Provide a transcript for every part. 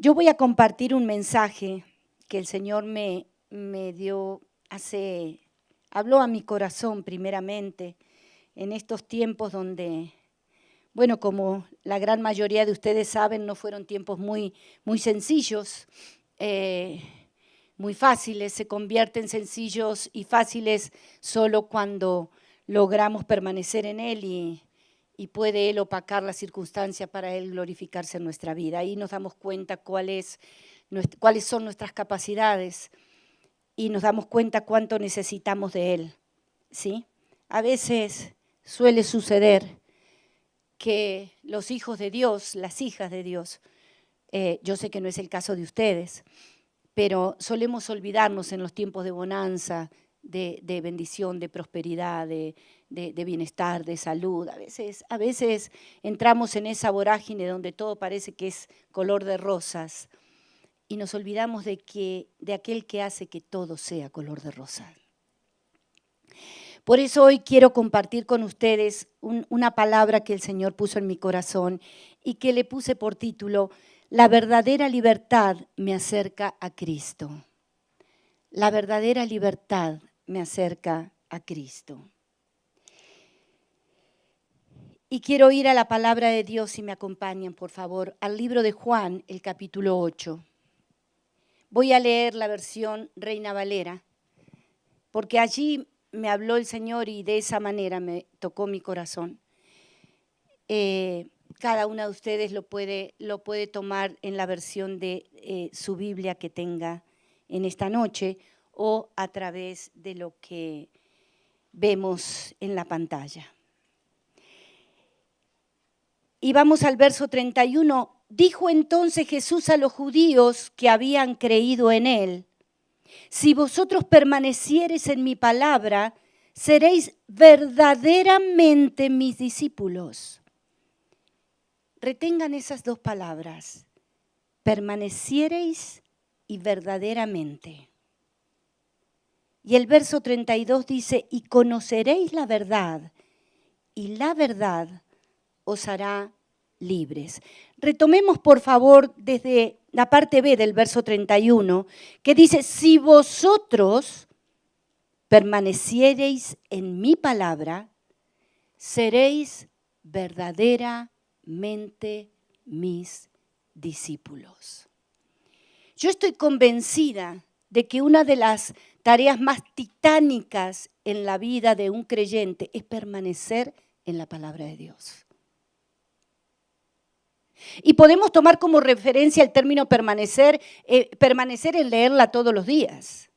Yo voy a compartir un mensaje que el Señor me dio habló a mi corazón primeramente en estos tiempos donde, bueno, como la gran mayoría de ustedes saben, no fueron tiempos muy sencillos, eh, muy fáciles, se convierten sencillos y fáciles solo cuando logramos permanecer en Él y puede Él opacar la circunstancia para Él glorificarse en nuestra vida. Ahí nos damos cuenta cuáles son nuestras capacidades y nos damos cuenta cuánto necesitamos de Él, ¿sí? A veces suele suceder que los hijos de Dios, las hijas de Dios, yo sé que no es el caso de ustedes, pero solemos olvidarnos en los tiempos de bonanza, de bendición, de prosperidad, de bienestar, de salud. A veces entramos en esa vorágine donde todo parece que es color de rosas y nos olvidamos de aquel que hace que todo sea color de rosa. Por eso hoy quiero compartir con ustedes una palabra que el Señor puso en mi corazón y que le puse por título: La verdadera libertad me acerca a Cristo. La verdadera libertad me acerca a Cristo. Y quiero ir a la palabra de Dios, si me acompañan, por favor, al libro de Juan, el capítulo 8. Voy a leer la versión Reina Valera, porque allí me habló el Señor y de esa manera me tocó mi corazón. Cada una de ustedes lo puede tomar en la versión de su Biblia que tenga en esta noche o a través de lo que vemos en la pantalla. Y vamos al verso 31. Dijo entonces Jesús a los judíos que habían creído en Él: si vosotros permaneciereis en mi palabra, seréis verdaderamente mis discípulos. Retengan esas dos palabras: permaneciereis y verdaderamente. Y el verso 32 dice: y conoceréis la verdad, y la verdad os hará libres. Retomemos, por favor, desde la parte B del verso 31, que dice: si vosotros permaneciereis en mi palabra, seréis verdaderamente mis discípulos. Yo estoy convencida de que una de las tareas más titánicas en la vida de un creyente es permanecer en la palabra de Dios. Y podemos tomar como referencia el término permanecer en leerla todos los días.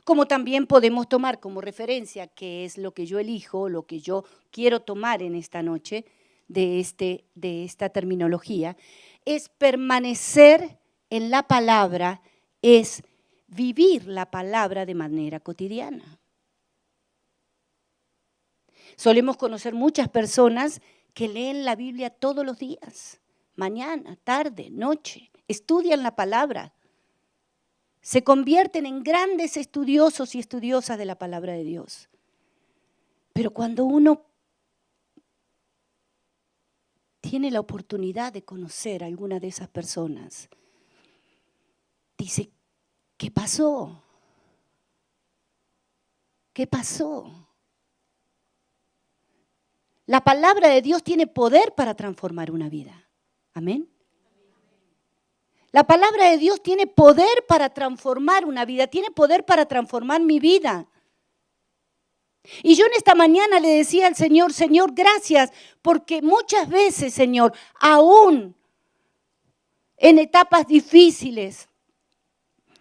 Como también podemos tomar como referencia, que es lo que yo elijo, lo que yo quiero tomar en esta noche de esta terminología, es permanecer en la palabra, es vivir la palabra de manera cotidiana. Solemos conocer muchas personas que leen la Biblia todos los días, mañana, tarde, noche, estudian la palabra, se convierten en grandes estudiosos y estudiosas de la palabra de Dios. Pero cuando uno tiene la oportunidad de conocer a alguna de esas personas, dice: ¿qué pasó? ¿Qué pasó? La palabra de Dios tiene poder para transformar una vida. Amén. La palabra de Dios tiene poder para transformar una vida, tiene poder para transformar mi vida. Y yo en esta mañana le decía al Señor: Señor, gracias, porque muchas veces, Señor, aún en etapas difíciles,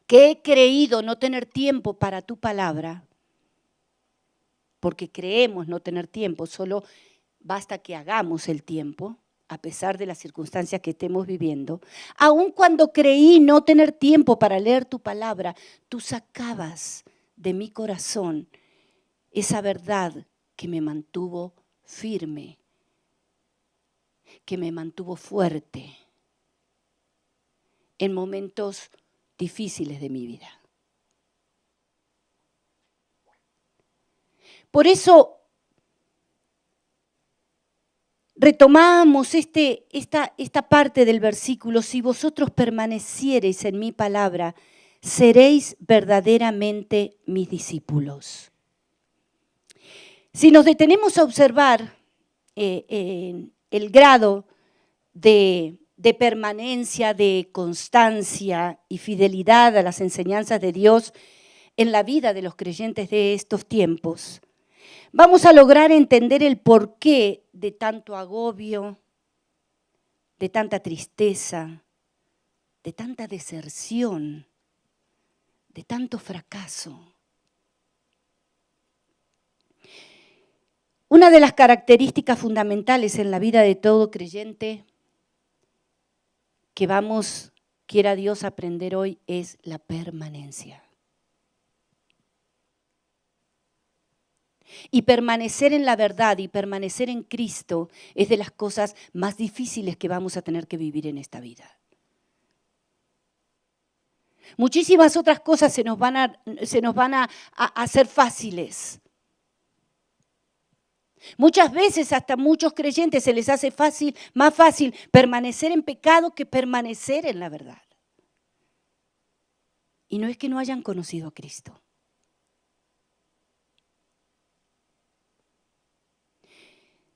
que he creído no tener tiempo para tu palabra, porque creemos no tener tiempo, solo basta que hagamos el tiempo, a pesar de las circunstancias que estemos viviendo. Aun cuando creí no tener tiempo para leer tu palabra, tú sacabas de mi corazón esa verdad que me mantuvo firme, que me mantuvo fuerte en momentos difíciles de mi vida. Por eso retomamos esta parte del versículo: si vosotros permaneciereis en mi palabra, seréis verdaderamente mis discípulos. Si nos detenemos a observar el grado de permanencia, de constancia y fidelidad a las enseñanzas de Dios en la vida de los creyentes de estos tiempos, vamos a lograr entender el porqué de tanto agobio, de tanta tristeza, de tanta deserción, de tanto fracaso. Una de las características fundamentales en la vida de todo creyente que quiera Dios, aprender hoy es la permanencia. Y permanecer en la verdad y permanecer en Cristo es de las cosas más difíciles que vamos a tener que vivir en esta vida. Muchísimas otras cosas se nos van a hacer fáciles. Muchas veces hasta a muchos creyentes se les hace más fácil permanecer en pecado que permanecer en la verdad. Y no es que no hayan conocido a Cristo.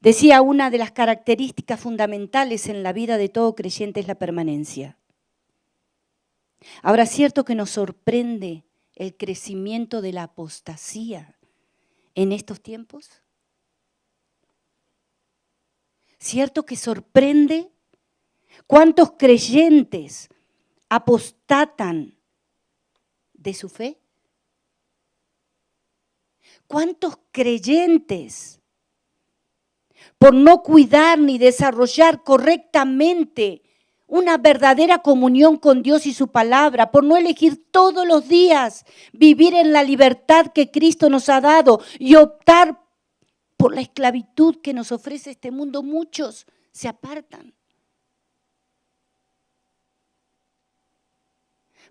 Decía, una de las características fundamentales en la vida de todo creyente es la permanencia. Ahora, ¿es cierto que nos sorprende el crecimiento de la apostasía en estos tiempos? ¿Cierto que sorprende cuántos creyentes apostatan de su fe? ¿Cuántos creyentes, por no cuidar ni desarrollar correctamente una verdadera comunión con Dios y su palabra, por no elegir todos los días vivir en la libertad que Cristo nos ha dado y optar por la esclavitud que nos ofrece este mundo, muchos se apartan?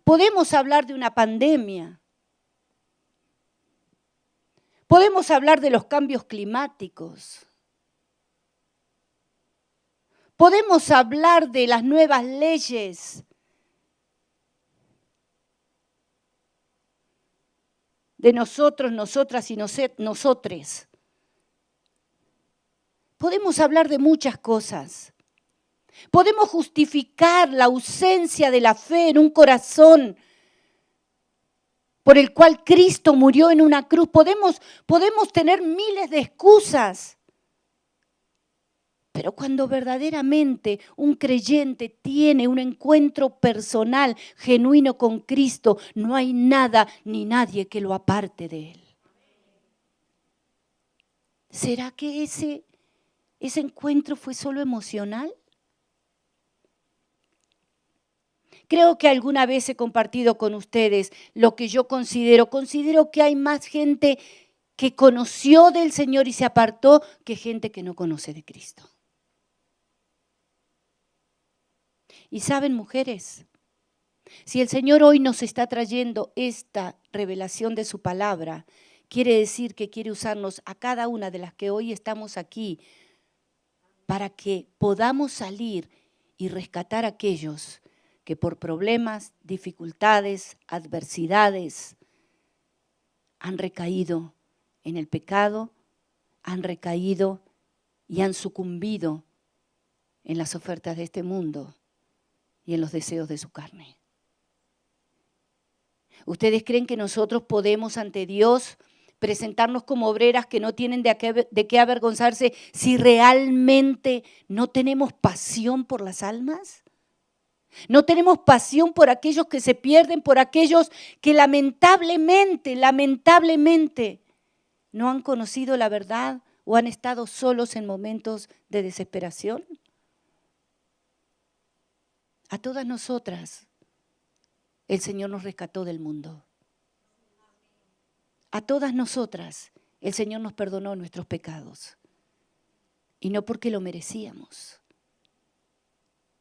Podemos hablar de una pandemia. Podemos hablar de los cambios climáticos. Podemos hablar de las nuevas leyes, de nosotros, nosotras y nosotres. Podemos hablar de muchas cosas. Podemos justificar la ausencia de la fe en un corazón por el cual Cristo murió en una cruz. Podemos tener miles de excusas. Pero cuando verdaderamente un creyente tiene un encuentro personal, genuino con Cristo, no hay nada ni nadie que lo aparte de Él. ¿Será que ese encuentro fue solo emocional? Creo que alguna vez he compartido con ustedes lo que yo considero que hay más gente que conoció del Señor y se apartó que gente que no conoce de Cristo. Y saben, mujeres, si el Señor hoy nos está trayendo esta revelación de su palabra, quiere decir que quiere usarnos a cada una de las que hoy estamos aquí para que podamos salir y rescatar a aquellos que por problemas, dificultades, adversidades han recaído en el pecado, han recaído y han sucumbido en las ofertas de este mundo y en los deseos de su carne. ¿Ustedes creen que nosotros podemos ante Dios presentarnos como obreras que no tienen de qué avergonzarse si realmente no tenemos pasión por las almas? ¿No tenemos pasión por aquellos que se pierden, por aquellos que lamentablemente no han conocido la verdad o han estado solos en momentos de desesperación? A todas nosotras el Señor nos rescató del mundo. A todas nosotras el Señor nos perdonó nuestros pecados. Y no porque lo merecíamos,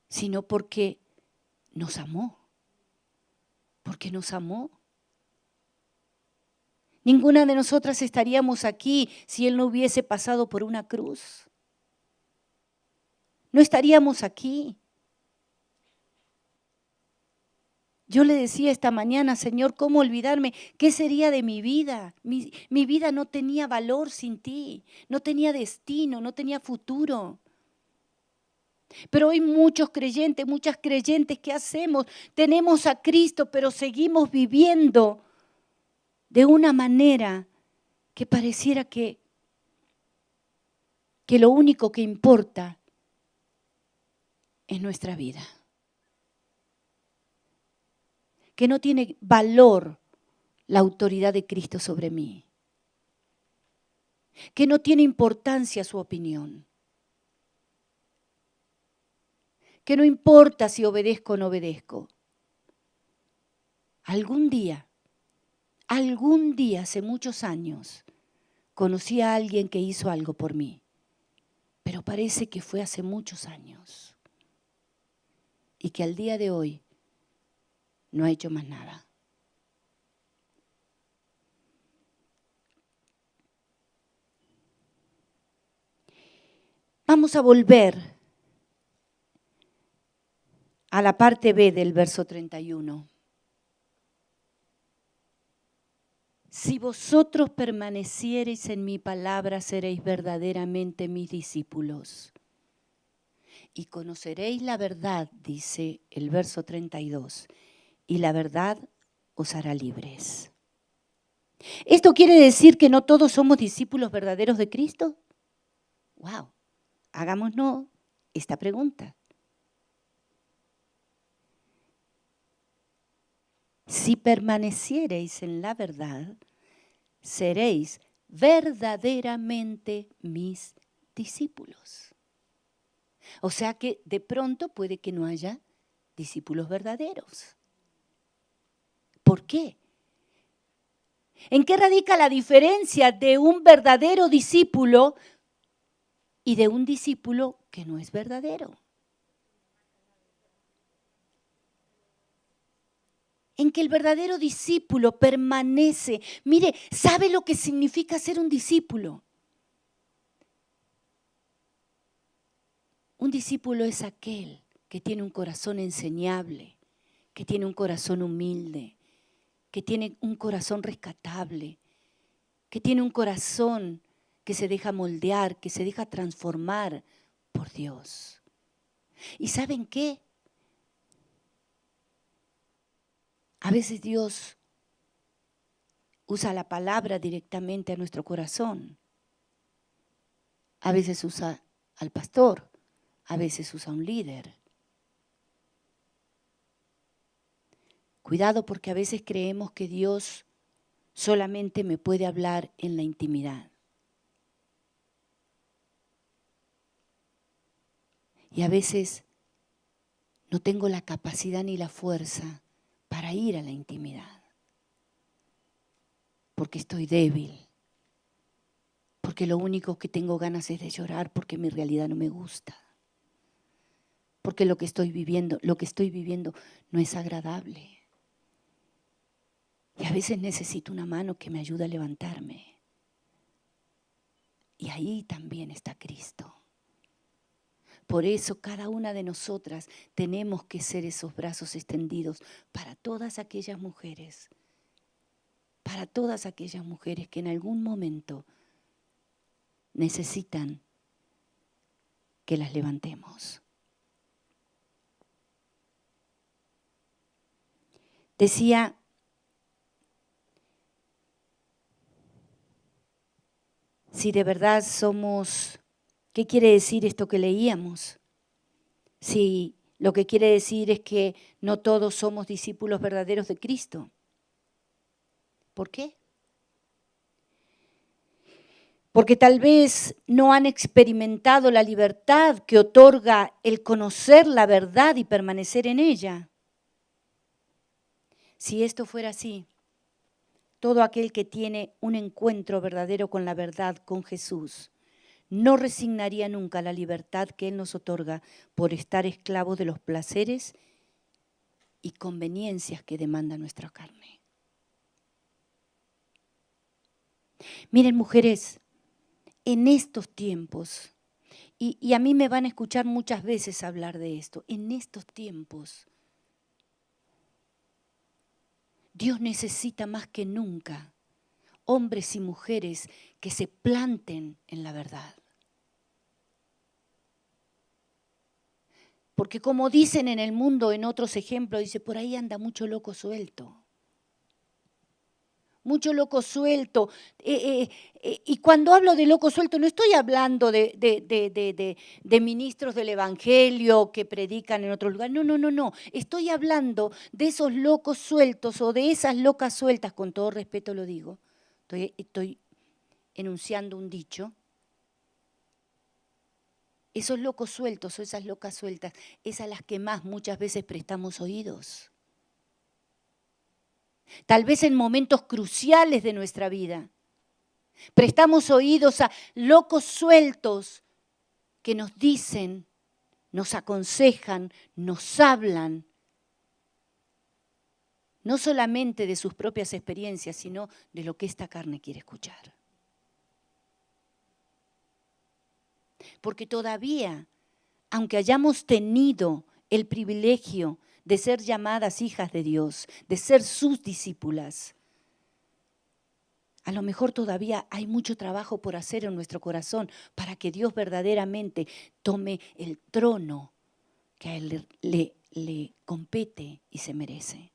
sino porque nos amó. Porque nos amó. Ninguna de nosotras estaríamos aquí si Él no hubiese pasado por una cruz. no estaríamos aquí. Yo le decía esta mañana, Señor, ¿cómo olvidarme? ¿Qué sería de mi vida? Mi vida no tenía valor sin ti, no tenía destino, no tenía futuro. Pero hoy muchos creyentes, muchas creyentes, ¿qué hacemos? Tenemos a Cristo, pero seguimos viviendo de una manera que pareciera que lo único que importa es nuestra vida. Que no tiene valor la autoridad de Cristo sobre mí. Que no tiene importancia su opinión. Que no importa si obedezco o no obedezco. Algún día, hace muchos años, conocí a alguien que hizo algo por mí. Pero parece que fue hace muchos años. Y que al día de hoy no ha hecho más nada. Vamos a volver a la parte B del verso 31. Si vosotros permaneciereis en mi palabra, seréis verdaderamente mis discípulos. Y conoceréis la verdad, dice el verso 32, y la verdad os hará libres. ¿Esto quiere decir que no todos somos discípulos verdaderos de Cristo? ¡Wow! Hagámonos esta pregunta. Si permaneciereis en la verdad, seréis verdaderamente mis discípulos. O sea que de pronto puede que no haya discípulos verdaderos. ¿Por qué? ¿En qué radica la diferencia de un verdadero discípulo y de un discípulo que no es verdadero? En que el verdadero discípulo permanece. Mire, ¿sabe lo que significa ser un discípulo? Un discípulo es aquel que tiene un corazón enseñable, que tiene un corazón humilde, que tiene un corazón rescatable, que tiene un corazón que se deja moldear, que se deja transformar por Dios. ¿Y saben qué? A veces Dios usa la palabra directamente a nuestro corazón. A veces usa al pastor, a veces usa a un líder. Cuidado porque a veces creemos que Dios solamente me puede hablar en la intimidad. Y a veces no tengo la capacidad ni la fuerza para ir a la intimidad. Porque estoy débil. Porque lo único que tengo ganas es de llorar porque mi realidad no me gusta. Porque lo que estoy viviendo no es agradable. Y a veces necesito una mano que me ayude a levantarme. Y ahí también está Cristo. Por eso cada una de nosotras tenemos que ser esos brazos extendidos para todas aquellas mujeres. Para todas aquellas mujeres que en algún momento necesitan que las levantemos. Decía, si de verdad somos, ¿qué quiere decir esto que leíamos? Si lo que quiere decir es que no todos somos discípulos verdaderos de Cristo. ¿Por qué? Porque tal vez no han experimentado la libertad que otorga el conocer la verdad y permanecer en ella. Si esto fuera así, todo aquel que tiene un encuentro verdadero con la verdad, con Jesús, no resignaría nunca la libertad que Él nos otorga por estar esclavos de los placeres y conveniencias que demanda nuestra carne. Miren, mujeres, en estos tiempos Y a mí me van a escuchar muchas veces hablar de esto. En estos tiempos, Dios necesita más que nunca hombres y mujeres que se planten en la verdad. Porque como dicen en el mundo, en otros ejemplos, dice, por ahí anda mucho loco suelto. Mucho loco suelto. Y cuando hablo de loco suelto, no estoy hablando de ministros del Evangelio que predican en otro lugar. No, no, no, no. Estoy hablando de esos locos sueltos o de esas locas sueltas, con todo respeto lo digo. Estoy enunciando un dicho. Esos locos sueltos o esas locas sueltas es a las que más muchas veces prestamos oídos. Tal vez en momentos cruciales de nuestra vida. Prestamos oídos a locos sueltos que nos dicen, nos aconsejan, nos hablan, no solamente de sus propias experiencias, sino de lo que esta carne quiere escuchar. Porque todavía, aunque hayamos tenido el privilegio de ser llamadas hijas de Dios, de ser sus discípulas, a lo mejor todavía hay mucho trabajo por hacer en nuestro corazón para que Dios verdaderamente tome el trono que a Él le compete y se merece.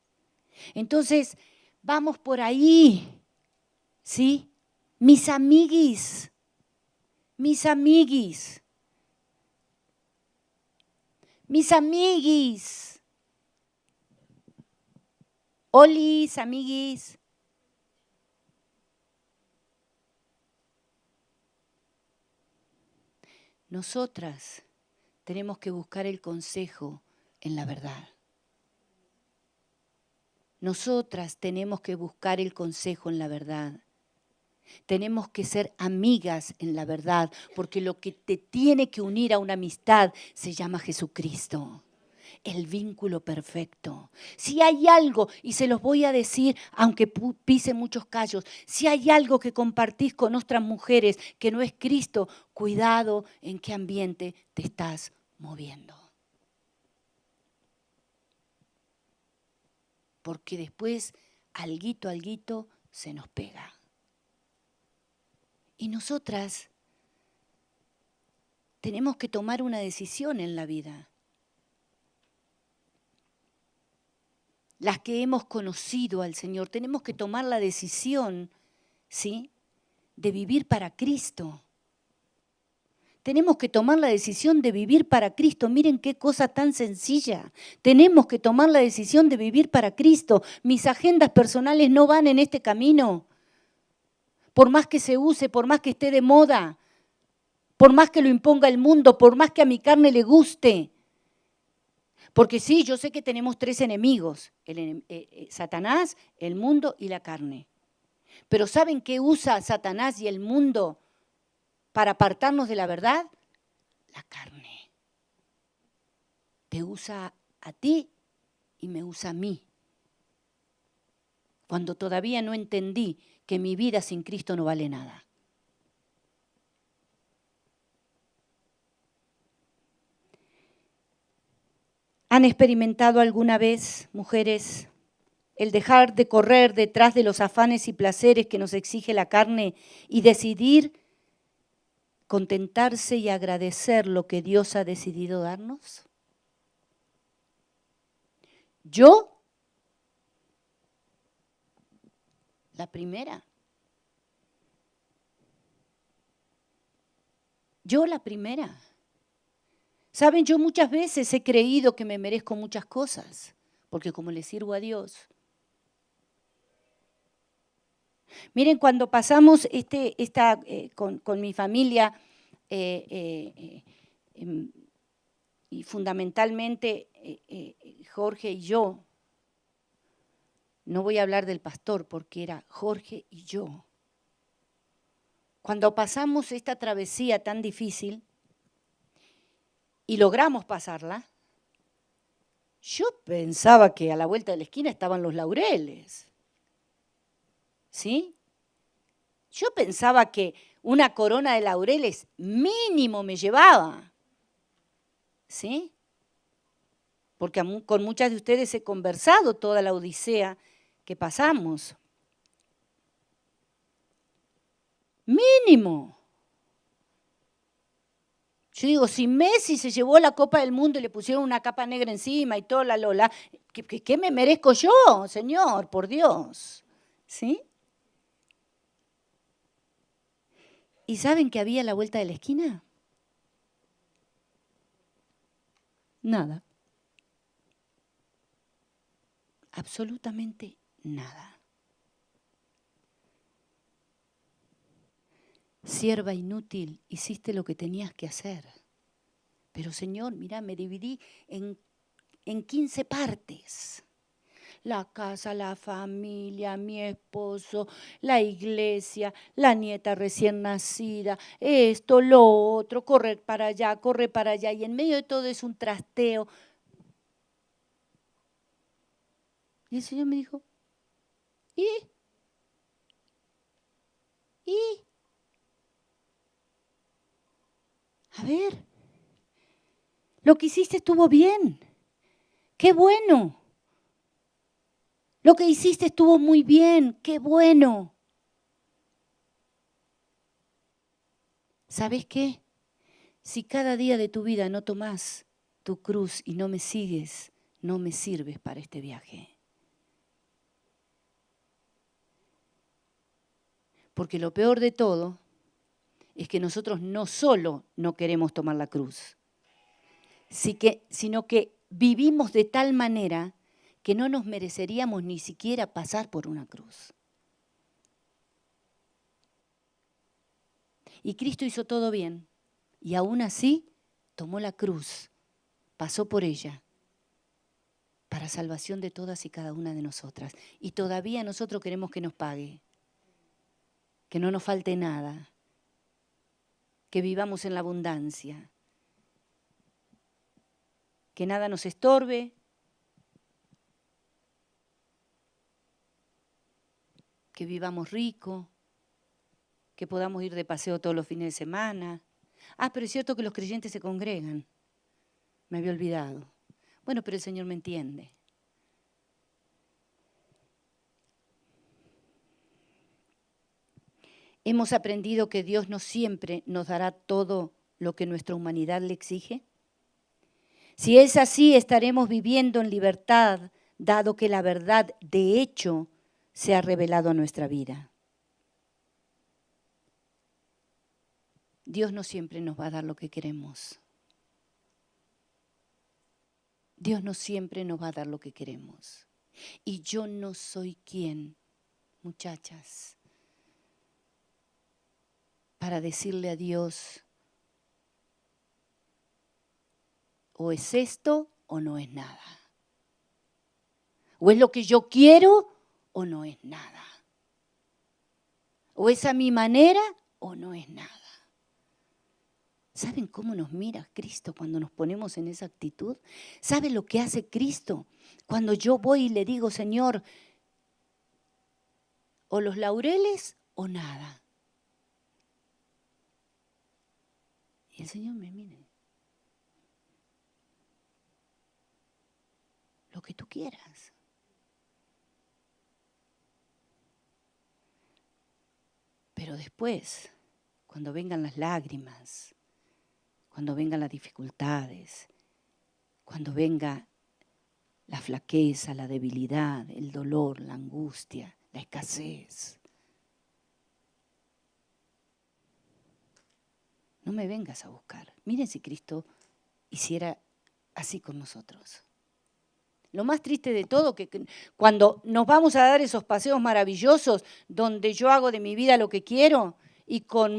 Entonces, vamos por ahí, ¿sí? Mis amiguis, mis amiguis, mis amiguis, olis, amiguis. Nosotras tenemos que buscar el consejo en la verdad. Nosotras tenemos que buscar el consejo en la verdad. Tenemos que ser amigas en la verdad, porque lo que te tiene que unir a una amistad se llama Jesucristo. El vínculo perfecto. Si hay algo, y se los voy a decir, aunque pise muchos callos, si hay algo que compartís con otras mujeres que no es Cristo, cuidado en qué ambiente te estás moviendo. Porque después, alguito, se nos pega. Y nosotras tenemos que tomar una decisión en la vida. Las que hemos conocido al Señor, tenemos que tomar la decisión, ¿sí?, de vivir para Cristo. Tenemos que tomar la decisión de vivir para Cristo. Miren qué cosa tan sencilla. Tenemos que tomar la decisión de vivir para Cristo. Mis agendas personales no van en este camino. Por más que se use, por más que esté de moda, por más que lo imponga el mundo, por más que a mi carne le guste. Porque sí, yo sé que tenemos tres enemigos, Satanás, el mundo y la carne. Pero ¿saben qué usa Satanás y el mundo para apartarnos de la verdad? La carne. Te usa a ti y me usa a mí. Cuando todavía no entendí que mi vida sin Cristo no vale nada. ¿Han experimentado alguna vez, mujeres, el dejar de correr detrás de los afanes y placeres que nos exige la carne y decidir contentarse y agradecer lo que Dios ha decidido darnos? Yo, la primera. Yo la primera. Saben, yo muchas veces he creído que me merezco muchas cosas, porque como le sirvo a Dios. Miren, cuando pasamos con mi familia, y fundamentalmente Jorge y yo, no voy a hablar del pastor porque era Jorge y yo. Cuando pasamos esta travesía tan difícil y logramos pasarla, yo pensaba que a la vuelta de la esquina estaban los laureles. ¿Sí? Yo pensaba que una corona de laureles mínimo me llevaba. ¿Sí? Porque con muchas de ustedes he conversado toda la odisea que pasamos. Mínimo. Yo digo, si Messi se llevó la Copa del Mundo y le pusieron una capa negra encima y toda la lola, ¿qué me merezco yo, Señor? Por Dios. ¿Sí? ¿Y saben qué había a la vuelta de la esquina? Nada. Absolutamente nada. Sierva inútil, hiciste lo que tenías que hacer. Pero Señor, mira, me dividí en 15 partes. La casa, la familia, mi esposo, la iglesia, la nieta recién nacida, esto, lo otro, corre para allá. Y en medio de todo es un trasteo. Y el Señor me dijo, ¿y? A ver, lo que hiciste estuvo bien. ¡Qué bueno! Lo que hiciste estuvo muy bien. ¡Qué bueno! ¿Sabes qué? Si cada día de tu vida no tomás tu cruz y no me sigues, no me sirves para este viaje. Porque lo peor de todo es que nosotros no solo no queremos tomar la cruz, sino que vivimos de tal manera que no nos mereceríamos ni siquiera pasar por una cruz. Y Cristo hizo todo bien, y aún así tomó la cruz, pasó por ella, para salvación de todas y cada una de nosotras. Y todavía nosotros queremos que nos pague, que no nos falte nada, que vivamos en la abundancia, que nada nos estorbe, que vivamos rico, que podamos ir de paseo todos los fines de semana. Ah, pero es cierto que los creyentes se congregan. Me había olvidado. Bueno, pero el Señor me entiende. ¿Hemos aprendido que Dios no siempre nos dará todo lo que nuestra humanidad le exige? Si es así, estaremos viviendo en libertad, dado que la verdad, de hecho, se ha revelado a nuestra vida. Dios no siempre nos va a dar lo que queremos. Dios no siempre nos va a dar lo que queremos. Y yo no soy quien, muchachas, para decirle a Dios, o es esto o no es nada. O es lo que yo quiero o no es nada. O es a mi manera o no es nada. ¿Saben cómo nos mira Cristo cuando nos ponemos en esa actitud? ¿Saben lo que hace Cristo? Cuando yo voy y le digo, Señor, o los laureles o nada. Y el Señor me mira. Lo que tú quieras. Pero después, cuando vengan las lágrimas, cuando vengan las dificultades, cuando venga la flaqueza, la debilidad, el dolor, la angustia, la escasez, no me vengas a buscar. Miren si Cristo hiciera así con nosotros. Lo más triste de todo, que cuando nos vamos a dar esos paseos maravillosos donde yo hago de mi vida lo que quiero y con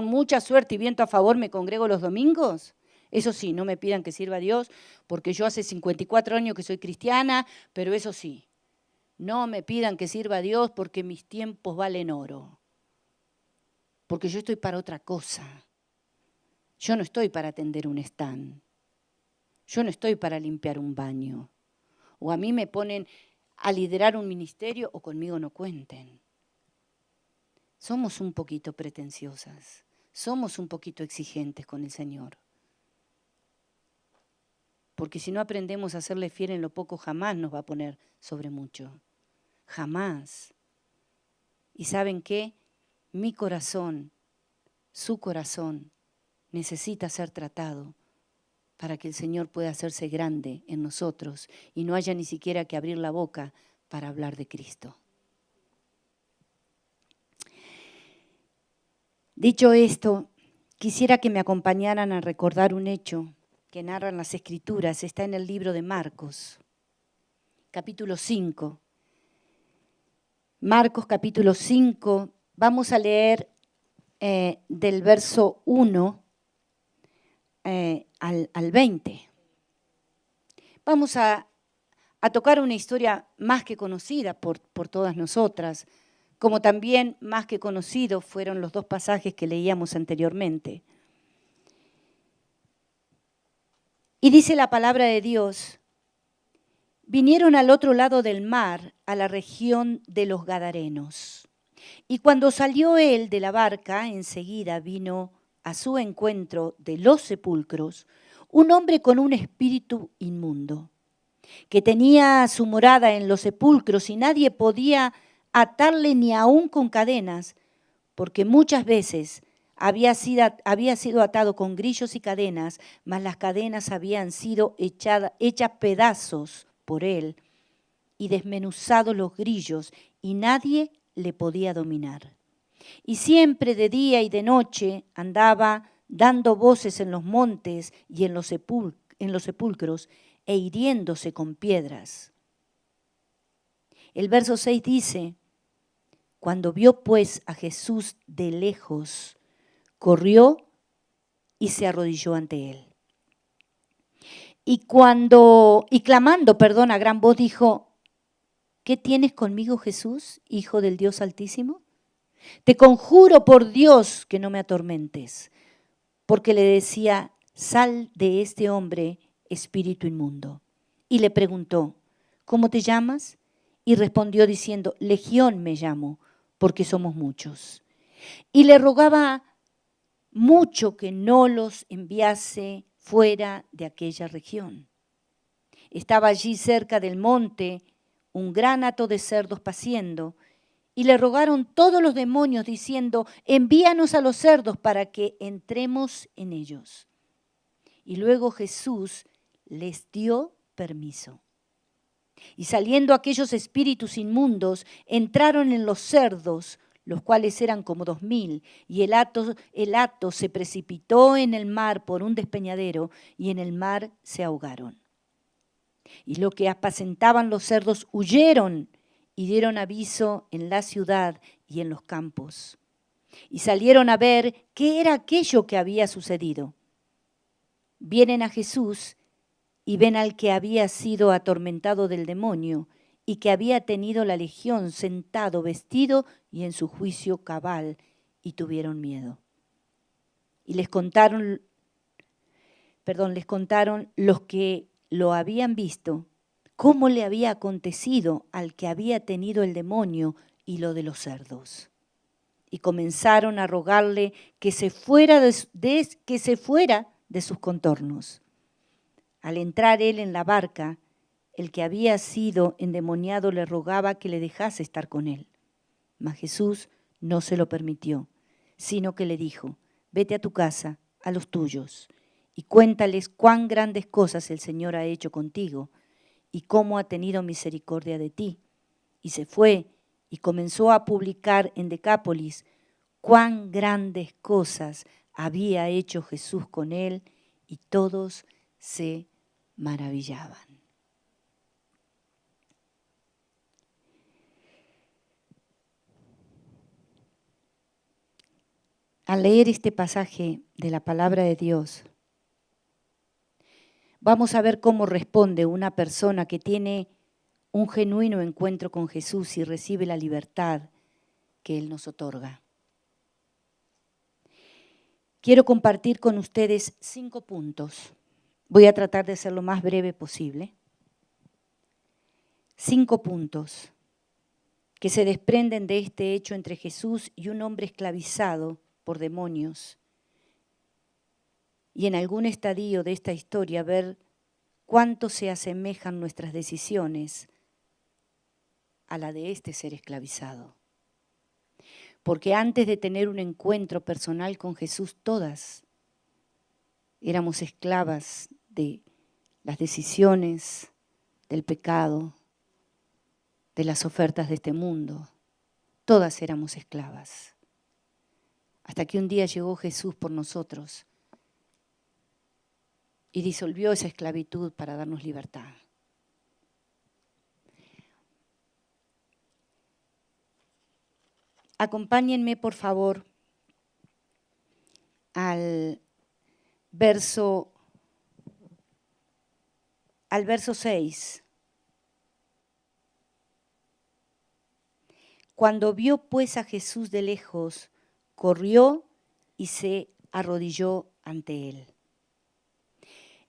mucha suerte y viento a favor me congrego los domingos, eso sí, no me pidan que sirva a Dios, porque yo hace 54 años que soy cristiana, pero eso sí, no me pidan que sirva a Dios porque mis tiempos valen oro, porque yo estoy para otra cosa. Yo no estoy para atender un stand. Yo no estoy para limpiar un baño. O a mí me ponen a liderar un ministerio o conmigo no cuenten. somos un poquito pretenciosas, somos un poquito exigentes con el Señor. Porque si no aprendemos a serle fiel en lo poco, jamás nos va a poner sobre mucho. Jamás. ¿Y saben qué? Mi corazón, su corazón, necesita ser tratado para que el Señor pueda hacerse grande en nosotros y no haya ni siquiera que abrir la boca para hablar de Cristo. Dicho esto, quisiera que me acompañaran a recordar un hecho que narran las Escrituras. Está en el libro de Marcos, capítulo 5. Marcos, capítulo 5. Vamos a leer del verso 1 al 20. Vamos a tocar una historia más que conocida por todas nosotras, como también más que conocidos fueron los dos pasajes que leíamos anteriormente. Y dice la palabra de Dios: vinieron al otro lado del mar, a la región de los Gadarenos. Y cuando salió él de la barca, enseguida vino a su encuentro de los sepulcros un hombre con un espíritu inmundo, que tenía su morada en los sepulcros y nadie podía atarle ni aún con cadenas, porque muchas veces había sido atado con grillos y cadenas, mas las cadenas habían sido hechas pedazos por él y desmenuzados los grillos, y nadie le podía dominar. Y siempre de día y de noche andaba dando voces en los montes y en los sepulcros e hiriéndose con piedras. El verso 6 dice: cuando vio pues a Jesús de lejos, corrió y se arrodilló ante él. Y clamando, a gran voz dijo: ¿qué tienes conmigo, Jesús, Hijo del Dios Altísimo? Te conjuro por Dios que no me atormentes. Porque le decía: sal de este hombre, espíritu inmundo. Y le preguntó: ¿cómo te llamas? Y respondió diciendo: Legión me llamo, porque somos muchos. Y le rogaba mucho que no los enviase fuera de aquella región. Estaba allí cerca del monte un gran hato de cerdos paciendo, y le rogaron todos los demonios diciendo: envíanos a los cerdos para que entremos en ellos. Y luego Jesús les dio permiso. Y saliendo aquellos espíritus inmundos, entraron en los cerdos, los cuales eran como 2000, y el hato se precipitó en el mar por un despeñadero, y en el mar se ahogaron. Y los que apacentaban los cerdos huyeron y dieron aviso en la ciudad y en los campos. Y salieron a ver qué era aquello que había sucedido. Vienen a Jesús y ven al que había sido atormentado del demonio y que había tenido la legión sentado, vestido y en su juicio cabal, y tuvieron miedo. Y les contaron los que lo habían visto, cómo le había acontecido al que había tenido el demonio y lo de los cerdos. Y comenzaron a rogarle que se fuera de sus contornos. Al entrar él en la barca, el que había sido endemoniado le rogaba que le dejase estar con él. Mas Jesús no se lo permitió, sino que le dijo: vete a tu casa, a los tuyos, y cuéntales cuán grandes cosas el Señor ha hecho contigo y cómo ha tenido misericordia de ti. Y se fue y comenzó a publicar en Decápolis cuán grandes cosas había hecho Jesús con él, y todos se maravillaban. Al leer este pasaje de la palabra de Dios, vamos a ver cómo responde una persona que tiene un genuino encuentro con Jesús y recibe la libertad que Él nos otorga. Quiero compartir con ustedes 5 puntos. Voy a tratar de ser lo más breve posible. 5 puntos que se desprenden de este hecho entre Jesús y un hombre esclavizado por demonios. Y en algún estadio de esta historia ver cuánto se asemejan nuestras decisiones a la de este ser esclavizado. Porque antes de tener un encuentro personal con Jesús, todas éramos esclavas de las decisiones, del pecado, de las ofertas de este mundo. Todas éramos esclavas. Hasta que un día llegó Jesús por nosotros y disolvió esa esclavitud para darnos libertad. Acompáñenme, por favor, al verso 6. Cuando vio pues a Jesús de lejos, corrió y se arrodilló ante él.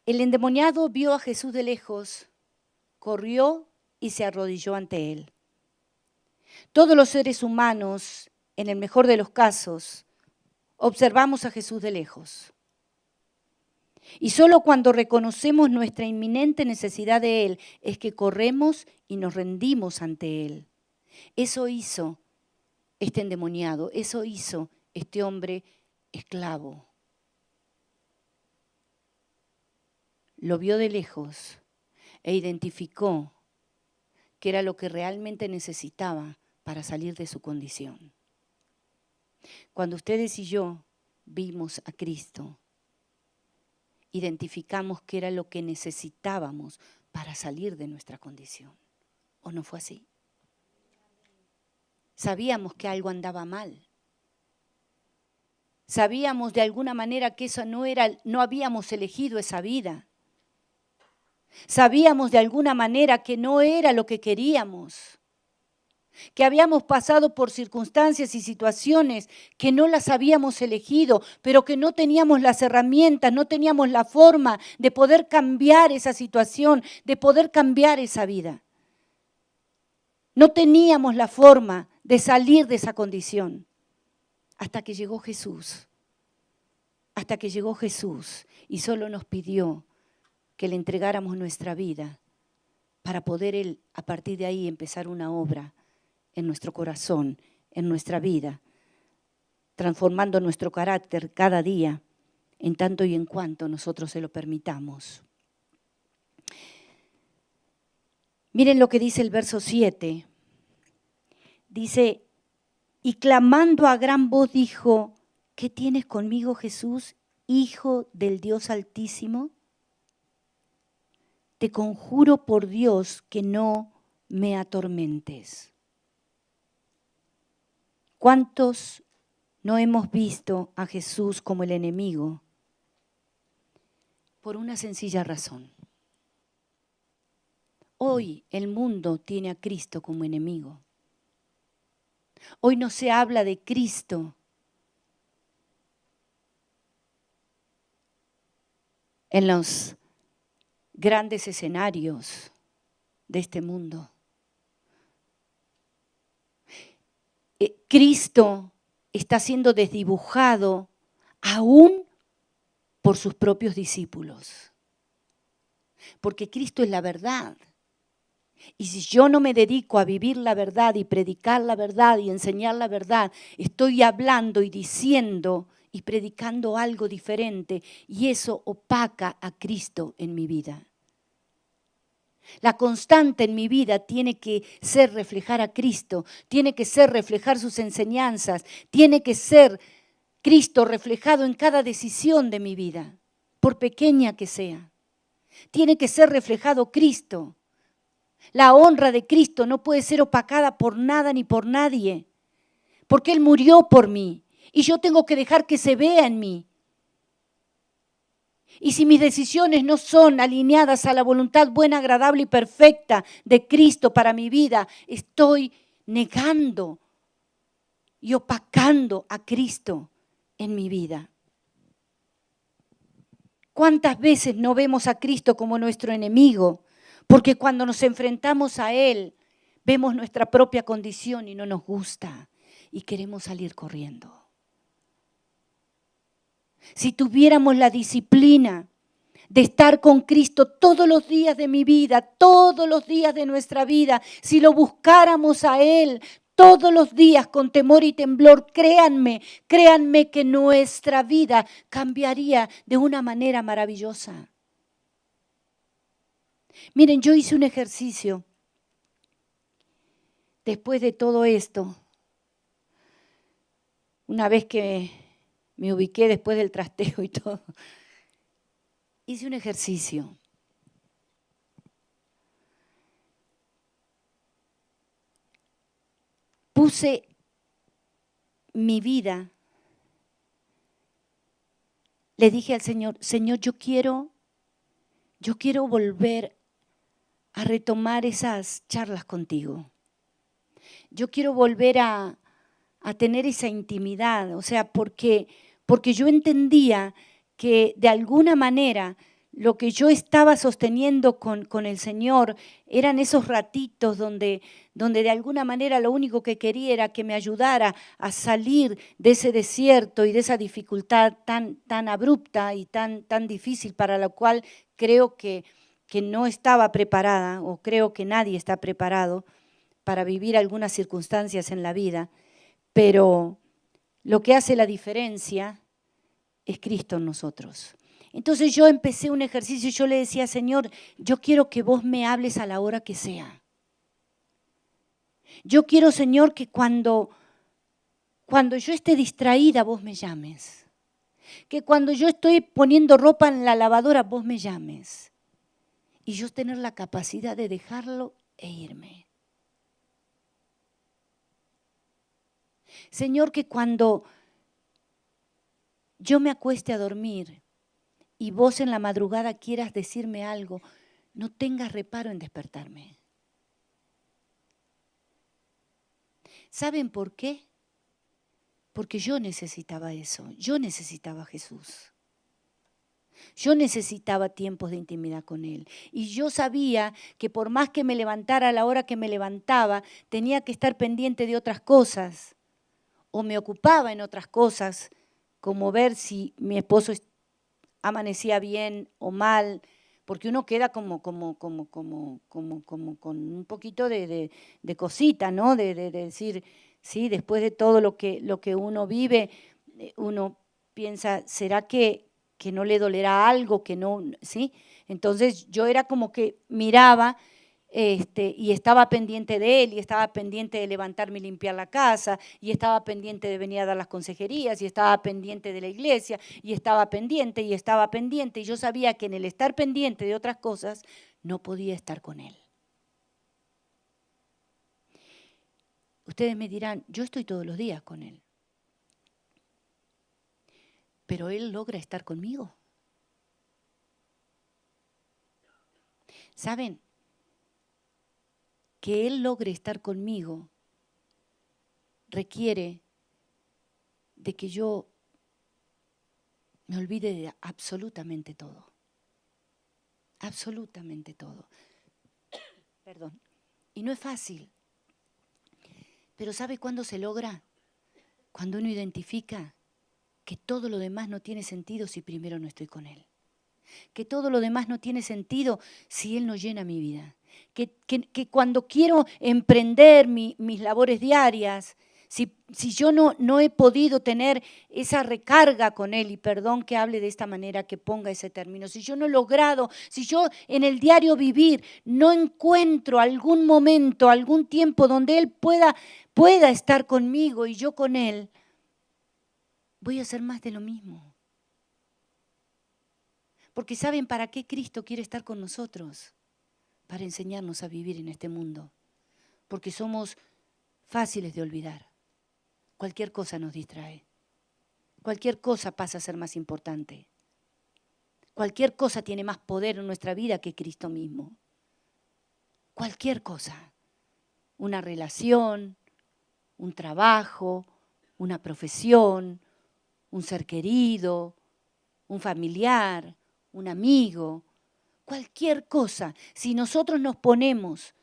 El endemoniado vio a Jesús de lejos, corrió y se arrodilló ante él. Todos los seres humanos, en el mejor de los casos, observamos a Jesús de lejos. Y solo cuando reconocemos nuestra inminente necesidad de Él es que corremos y nos rendimos ante Él. Eso hizo este endemoniado, eso hizo este hombre esclavo. Lo vio de lejos e identificó que era lo que realmente necesitaba para salir de su condición. Cuando ustedes y yo vimos a Cristo, identificamos que era lo que necesitábamos para salir de nuestra condición. ¿O no fue así? Sabíamos que algo andaba mal. Sabíamos de alguna manera que eso no habíamos elegido esa vida. Sabíamos de alguna manera que no era lo que queríamos. Que habíamos pasado por circunstancias y situaciones que no las habíamos elegido, pero que no teníamos las herramientas, no teníamos la forma de poder cambiar esa situación, de poder cambiar esa vida. No teníamos la forma de salir de esa condición hasta que llegó Jesús. Hasta que llegó Jesús y solo nos pidió que le entregáramos nuestra vida para poder Él, a partir de ahí, empezar una obra en nuestro corazón, en nuestra vida, transformando nuestro carácter cada día, en tanto y en cuanto nosotros se lo permitamos. Miren lo que dice el verso 7. Dice, y clamando a gran voz dijo, ¿qué tienes conmigo, Jesús, Hijo del Dios Altísimo? Te conjuro por Dios que no me atormentes. ¿Cuántos no hemos visto a Jesús como el enemigo? Por una sencilla razón. Hoy el mundo tiene a Cristo como enemigo. Hoy no se habla de Cristo en los grandes escenarios de este mundo. Cristo está siendo desdibujado aún por sus propios discípulos. Porque Cristo es la verdad. Y si yo no me dedico a vivir la verdad y predicar la verdad y enseñar la verdad, estoy hablando y diciendo y predicando algo diferente y eso opaca a Cristo en mi vida. La constante en mi vida tiene que ser reflejar a Cristo, tiene que ser reflejar sus enseñanzas, tiene que ser Cristo reflejado en cada decisión de mi vida, por pequeña que sea. Tiene que ser reflejado Cristo. La honra de Cristo no puede ser opacada por nada ni por nadie, porque Él murió por mí y yo tengo que dejar que se vea en mí. Y si mis decisiones no son alineadas a la voluntad buena, agradable y perfecta de Cristo para mi vida, estoy negando y opacando a Cristo en mi vida. ¿Cuántas veces no vemos a Cristo como nuestro enemigo? Porque cuando nos enfrentamos a Él, Vemos nuestra propia condición y no nos gusta y queremos salir corriendo. Si tuviéramos la disciplina de estar con Cristo todos los días de mi vida, todos los días de nuestra vida, si lo buscáramos a Él todos los días con temor y temblor, créanme que nuestra vida cambiaría de una manera maravillosa. Miren, yo hice un ejercicio después de todo esto. Una vez que me ubiqué después del trasteo y todo, hice un ejercicio. Puse mi vida. Le dije al Señor, Señor, yo quiero volver a retomar esas charlas contigo. Yo quiero volver a tener esa intimidad, o sea, porque yo entendía que de alguna manera lo que yo estaba sosteniendo con el Señor eran esos ratitos donde de alguna manera lo único que quería era que me ayudara a salir de ese desierto y de esa dificultad tan abrupta y tan difícil para la cual creo que no estaba preparada, o creo que nadie está preparado para vivir algunas circunstancias en la vida, pero lo que hace la diferencia es Cristo en nosotros. Entonces yo empecé un ejercicio y yo le decía, Señor, yo quiero que vos me hables a la hora que sea. Yo quiero, Señor, que cuando yo esté distraída, vos me llames. Que cuando yo estoy poniendo ropa en la lavadora, vos me llames. Y yo tener la capacidad de dejarlo e irme. Señor, que cuando yo me acueste a dormir y vos en la madrugada quieras decirme algo, no tengas reparo en despertarme. ¿Saben por qué? Porque yo necesitaba eso, yo necesitaba a Jesús. Yo necesitaba tiempos de intimidad con Él. Y yo sabía que por más que me levantara a la hora que me levantaba, tenía que estar pendiente de otras cosas. O me ocupaba en otras cosas, como ver si mi esposo amanecía bien o mal, porque uno queda como con un poquito de cosita, ¿no? De decir, sí, después de todo lo que uno vive, uno piensa, ¿será que no le dolerá algo? Que no, ¿sí? Entonces yo era como que miraba y estaba pendiente de él, y estaba pendiente de levantarme y limpiar la casa, y estaba pendiente de venir a dar las consejerías, y estaba pendiente de la iglesia, y estaba pendiente, y yo sabía que en el estar pendiente de otras cosas no podía estar con él. Ustedes me dirán, yo estoy todos los días con él, pero él logra estar conmigo. ¿Saben? Que Él logre estar conmigo requiere de que yo me olvide de absolutamente todo. Absolutamente todo. Perdón. Y no es fácil. Pero ¿sabe cuándo se logra? Cuando uno identifica que todo lo demás no tiene sentido si primero no estoy con Él. Que todo lo demás no tiene sentido si Él no llena mi vida. Que cuando quiero emprender mis labores diarias, si yo no he podido tener esa recarga con Él, y perdón que hable de esta manera, que ponga ese término, si yo no he logrado, si yo en el diario vivir no encuentro algún momento, algún tiempo donde Él pueda estar conmigo y yo con Él, voy a hacer más de lo mismo. Porque ¿saben para qué Cristo quiere estar con nosotros? Para enseñarnos a vivir en este mundo. Porque somos fáciles de olvidar. Cualquier cosa nos distrae. Cualquier cosa pasa a ser más importante. Cualquier cosa tiene más poder en nuestra vida que Cristo mismo. Cualquier cosa. Una relación, un trabajo, una profesión, un ser querido, un familiar, un amigo, cualquier cosa. Si nosotros nos ponemos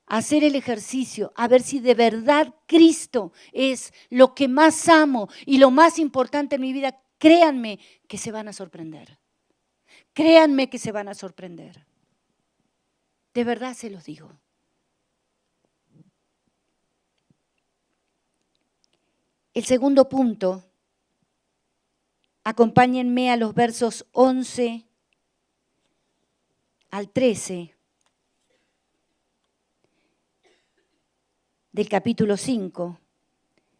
a hacer el ejercicio, a ver si de verdad Cristo es lo que más amo y lo más importante en mi vida, créanme que se van a sorprender. Créanme que se van a sorprender. De verdad se los digo. El segundo punto, acompáñenme a los versos 11 al 13 del capítulo 5.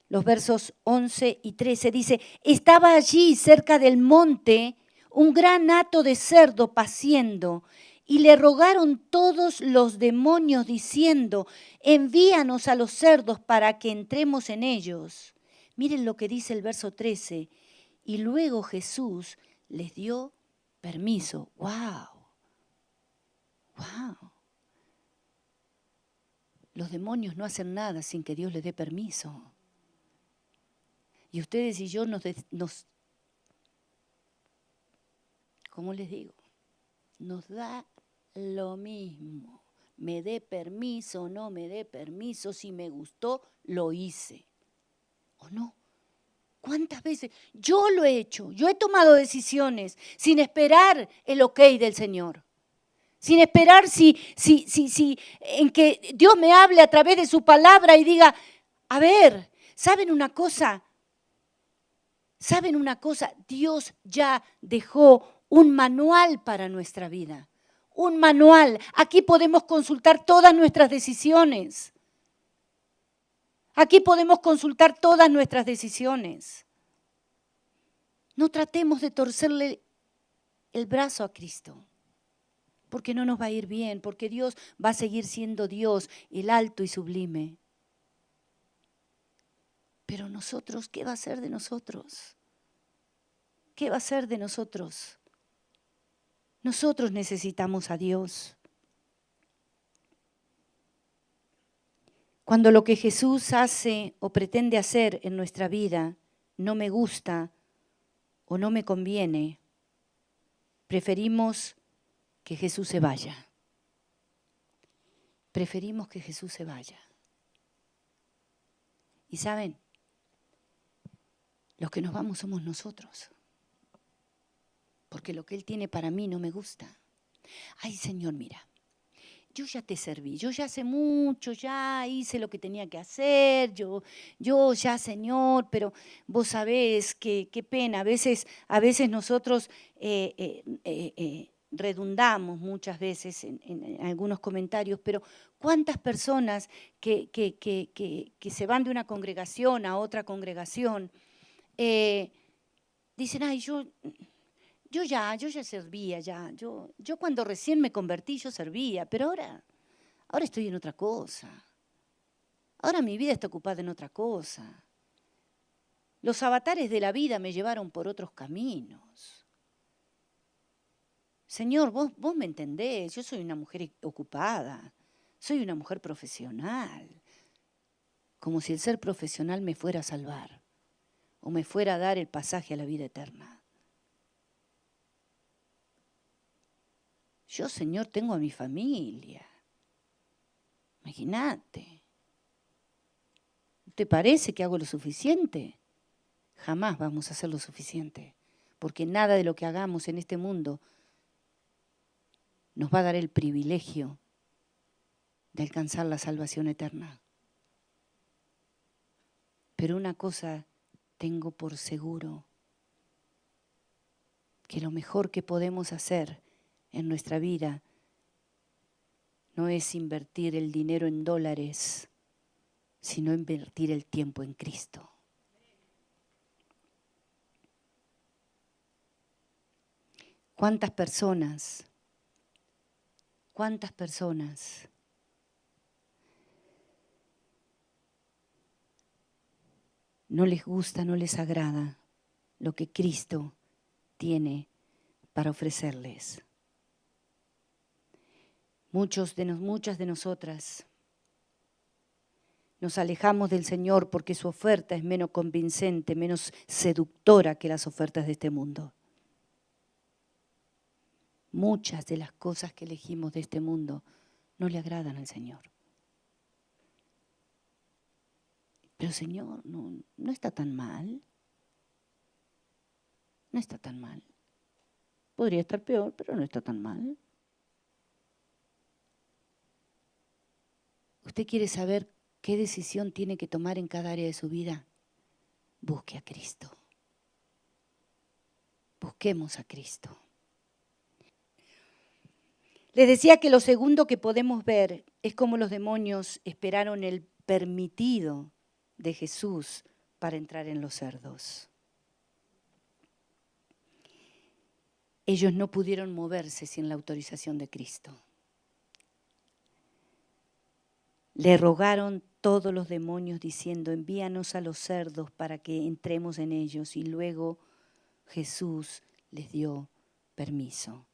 Los versos 11 y 13 dice, estaba allí cerca del monte un gran hato de cerdo paciendo, y le rogaron todos los demonios diciendo, envíanos a los cerdos para que entremos en ellos. Miren lo que dice el verso 13. Y luego Jesús les dio permiso. ¡Wow! ¡Wow! Los demonios no hacen nada sin que Dios les dé permiso. Y ustedes y yo ¿cómo les digo? Nos da lo mismo. Me dé permiso o no me dé permiso, si me gustó, lo hice. ¿O no? ¿Cuántas veces? Yo lo he hecho, yo he tomado decisiones sin esperar el ok del Señor. Sin esperar en que Dios me hable a través de su palabra y diga, a ver, ¿saben una cosa? ¿Saben una cosa? Dios ya dejó un manual para nuestra vida. Un manual. Aquí podemos consultar todas nuestras decisiones. Aquí podemos consultar todas nuestras decisiones. No tratemos de torcerle el brazo a Cristo, porque no nos va a ir bien, porque Dios va a seguir siendo Dios, el alto y sublime. Pero nosotros, ¿qué va a ser de nosotros? ¿Qué va a ser de nosotros? Nosotros necesitamos a Dios. Cuando lo que Jesús hace o pretende hacer en nuestra vida no me gusta o no me conviene, preferimos que Jesús se vaya. Preferimos que Jesús se vaya. Y saben, los que nos vamos somos nosotros. Porque lo que Él tiene para mí no me gusta. Ay, Señor, mira, yo ya te serví, yo ya hace mucho, ya hice lo que tenía que hacer, yo ya, Señor, pero vos sabés que qué pena, a veces nosotros redundamos muchas veces en algunos comentarios, pero ¿cuántas personas que se van de una congregación a otra congregación dicen, ay, yo ya servía, yo cuando recién me convertí yo servía, pero ahora estoy en otra cosa. Ahora mi vida está ocupada en otra cosa. Los avatares de la vida me llevaron por otros caminos. Señor, vos me entendés, yo soy una mujer ocupada, soy una mujer profesional, como si el ser profesional me fuera a salvar o me fuera a dar el pasaje a la vida eterna. Yo, Señor, tengo a mi familia. Imagínate. ¿Te parece que hago lo suficiente? Jamás vamos a hacer lo suficiente, porque nada de lo que hagamos en este mundo nos va a dar el privilegio de alcanzar la salvación eterna. Pero una cosa tengo por seguro, que lo mejor que podemos hacer en nuestra vida no es invertir el dinero en dólares, sino invertir el tiempo en Cristo. ¿Cuántas personas no les gusta, no les agrada lo que Cristo tiene para ofrecerles? Muchas de nosotras nos alejamos del Señor porque su oferta es menos convincente, menos seductora que las ofertas de este mundo. Muchas de las cosas que elegimos de este mundo no le agradan al Señor. pero Señor, no está tan mal. No está tan mal. Podría estar peor, pero no está tan mal. ¿Usted quiere saber qué decisión tiene que tomar en cada área de su vida? Busque a Cristo. Busquemos a Cristo. Les decía que lo segundo que podemos ver es cómo los demonios esperaron el permitido de Jesús para entrar en los cerdos. Ellos no pudieron moverse sin la autorización de Cristo. Le rogaron todos los demonios diciendo, envíanos a los cerdos para que entremos en ellos. Y luego Jesús les dio permiso.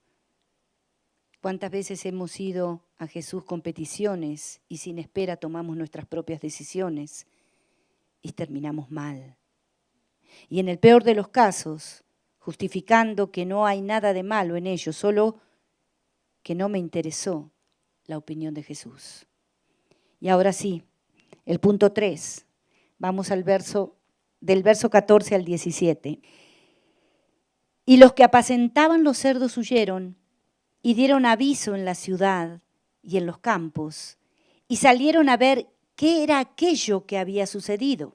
¿Cuántas veces hemos ido a Jesús con peticiones y sin espera tomamos nuestras propias decisiones y terminamos mal? Y en el peor de los casos, justificando que no hay nada de malo en ello, solo que no me interesó la opinión de Jesús. Y ahora sí, el punto 3. Vamos al del verso 14 al 17. Y los que apacentaban los cerdos huyeron y dieron aviso en la ciudad y en los campos, y salieron a ver qué era aquello que había sucedido.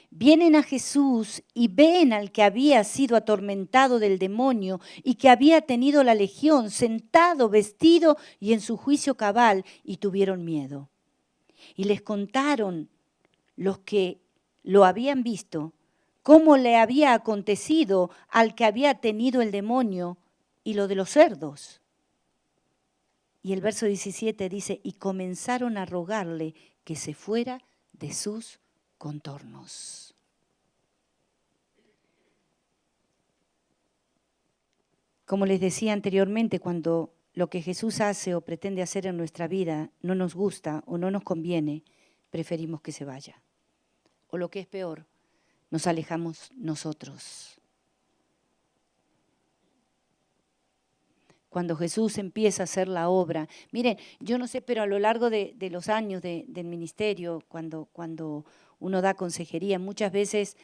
Vienen a Jesús y ven al que había sido atormentado del demonio y que había tenido la legión, sentado, vestido y en su juicio cabal, y tuvieron miedo. Y les contaron los que lo habían visto, cómo le había acontecido al que había tenido el demonio y lo de los cerdos. Y el verso 17 dice, y comenzaron a rogarle que se fuera de sus contornos. Como les decía anteriormente, cuando lo que Jesús hace o pretende hacer en nuestra vida no nos gusta o no nos conviene, preferimos que se vaya. O lo que es peor, nos alejamos nosotros. Cuando Jesús empieza a hacer la obra, miren, yo no sé, pero a lo largo de los años del ministerio, cuando uno da consejería, muchas veces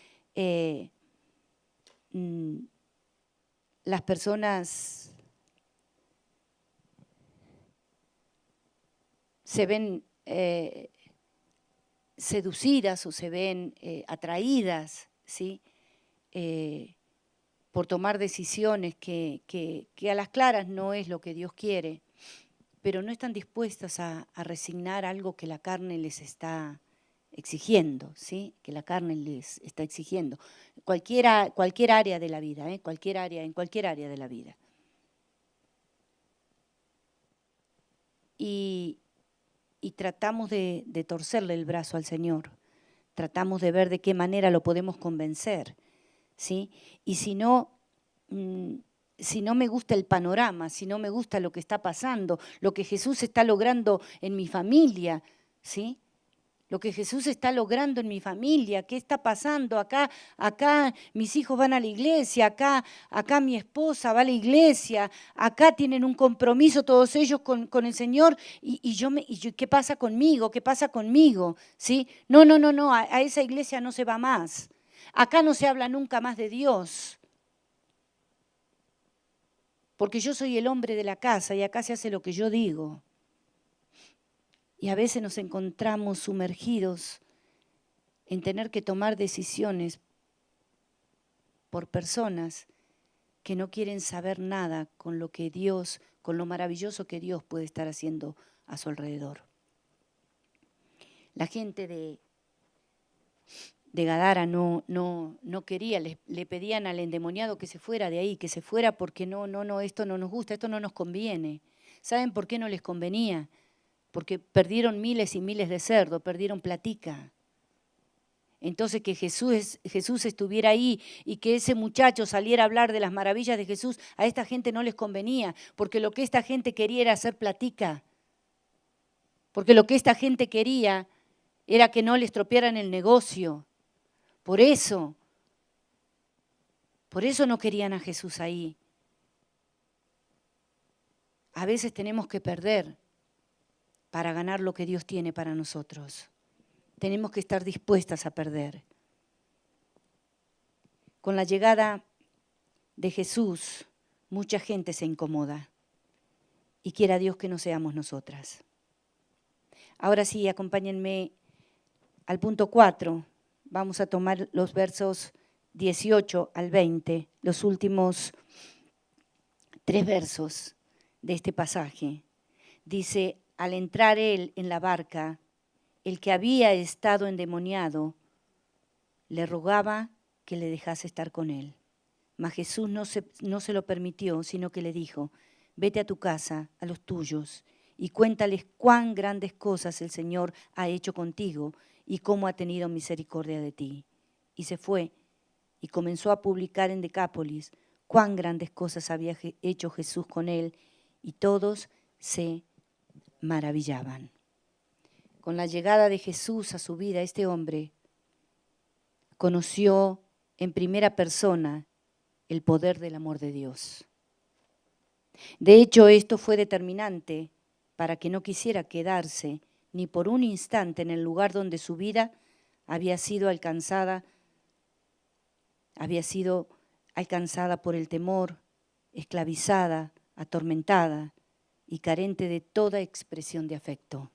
las personas se ven seducidas o se ven atraídas, ¿sí? Por tomar decisiones que a las claras no es lo que Dios quiere, pero no están dispuestas a resignar algo que la carne les está exigiendo, ¿sí? Que la carne les está exigiendo. Cualquier área de la vida, en cualquier área de la vida. Y tratamos de torcerle el brazo al Señor. Tratamos de ver de qué manera lo podemos convencer, ¿sí? Y si no me gusta el panorama, si no me gusta lo que está pasando, lo que Jesús está logrando en mi familia, ¿sí? Lo que Jesús está logrando en mi familia, qué está pasando acá mis hijos van a la iglesia, acá mi esposa va a la iglesia, acá tienen un compromiso todos ellos con el Señor y yo ¿qué pasa conmigo? ¿Qué pasa conmigo? ¿Sí? No, a esa iglesia no se va más. Acá no se habla nunca más de Dios. Porque yo soy el hombre de la casa y acá se hace lo que yo digo. Y a veces nos encontramos sumergidos en tener que tomar decisiones por personas que no quieren saber nada con lo que Dios, con lo maravilloso que Dios puede estar haciendo a su alrededor. La gente de Gadara no quería, le pedían al endemoniado que se fuera de ahí, que se fuera porque no, esto no nos gusta, esto no nos conviene. ¿Saben por qué no les convenía? Porque perdieron miles y miles de cerdos, perdieron platica. Entonces que Jesús estuviera ahí y que ese muchacho saliera a hablar de las maravillas de Jesús, a esta gente no les convenía, porque lo que esta gente quería era hacer platica. Porque lo que esta gente quería era que no les estropearan el negocio. Por eso no querían a Jesús ahí. A veces tenemos que perder para ganar lo que Dios tiene para nosotros. tenemos que estar dispuestas a perder. Con la llegada de Jesús, mucha gente se incomoda y quiera Dios que no seamos nosotras. Ahora sí, acompáñenme al punto 4. Vamos a tomar los versos 18 al 20, los últimos 3 versos de este pasaje. Dice, al entrar él en la barca, el que había estado endemoniado le rogaba que le dejase estar con él. Mas Jesús no se lo permitió, sino que le dijo, vete a tu casa, a los tuyos, y cuéntales cuán grandes cosas el Señor ha hecho contigo y cómo ha tenido misericordia de ti. Y se fue y comenzó a publicar en Decápolis cuán grandes cosas había hecho Jesús con él, y todos se maravillaban. Con la llegada de Jesús a su vida, este hombre conoció en primera persona el poder del amor de Dios. De hecho, esto fue determinante para que no quisiera quedarse ni por un instante en el lugar donde su vida había sido alcanzada por el temor, esclavizada, atormentada y carente de toda expresión de afecto.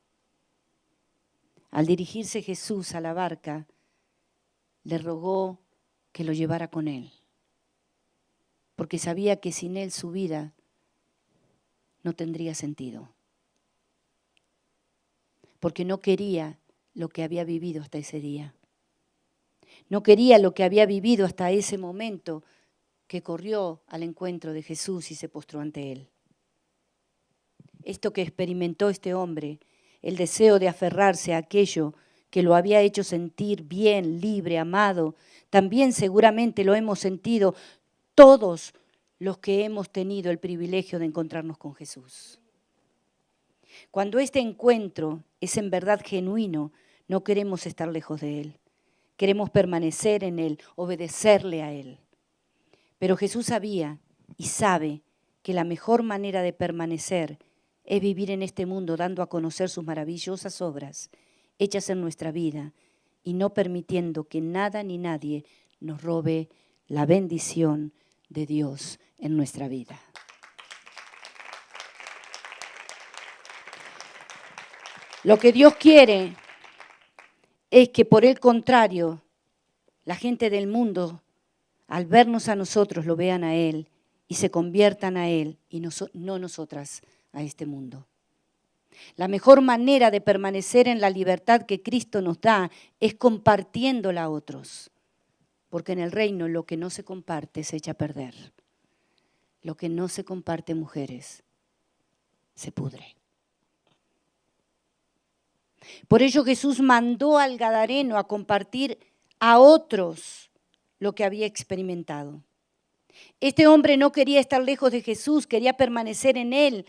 Al dirigirse Jesús a la barca, le rogó que lo llevara con él, porque sabía que sin él su vida no tendría sentido, porque no quería lo que había vivido hasta ese día. No quería lo que había vivido hasta ese momento que corrió al encuentro de Jesús y se postró ante él. Esto que experimentó este hombre, el deseo de aferrarse a aquello que lo había hecho sentir bien, libre, amado, también seguramente lo hemos sentido todos los que hemos tenido el privilegio de encontrarnos con Jesús. Cuando este encuentro es en verdad genuino, no queremos estar lejos de Él. Queremos permanecer en Él, obedecerle a Él. Pero Jesús sabía y sabe que la mejor manera de permanecer es vivir en este mundo dando a conocer sus maravillosas obras hechas en nuestra vida y no permitiendo que nada ni nadie nos robe la bendición de Dios en nuestra vida. Lo que Dios quiere es que, por el contrario, la gente del mundo, al vernos a nosotros, lo vean a Él y se conviertan a Él y no nosotras a este mundo. La mejor manera de permanecer en la libertad que Cristo nos da es compartiéndola a otros, porque en el reino lo que no se comparte se echa a perder. Lo que no se comparte, mujeres, se pudre. Por ello Jesús mandó al gadareno a compartir a otros lo que había experimentado. Este hombre no quería estar lejos de Jesús, quería permanecer en Él.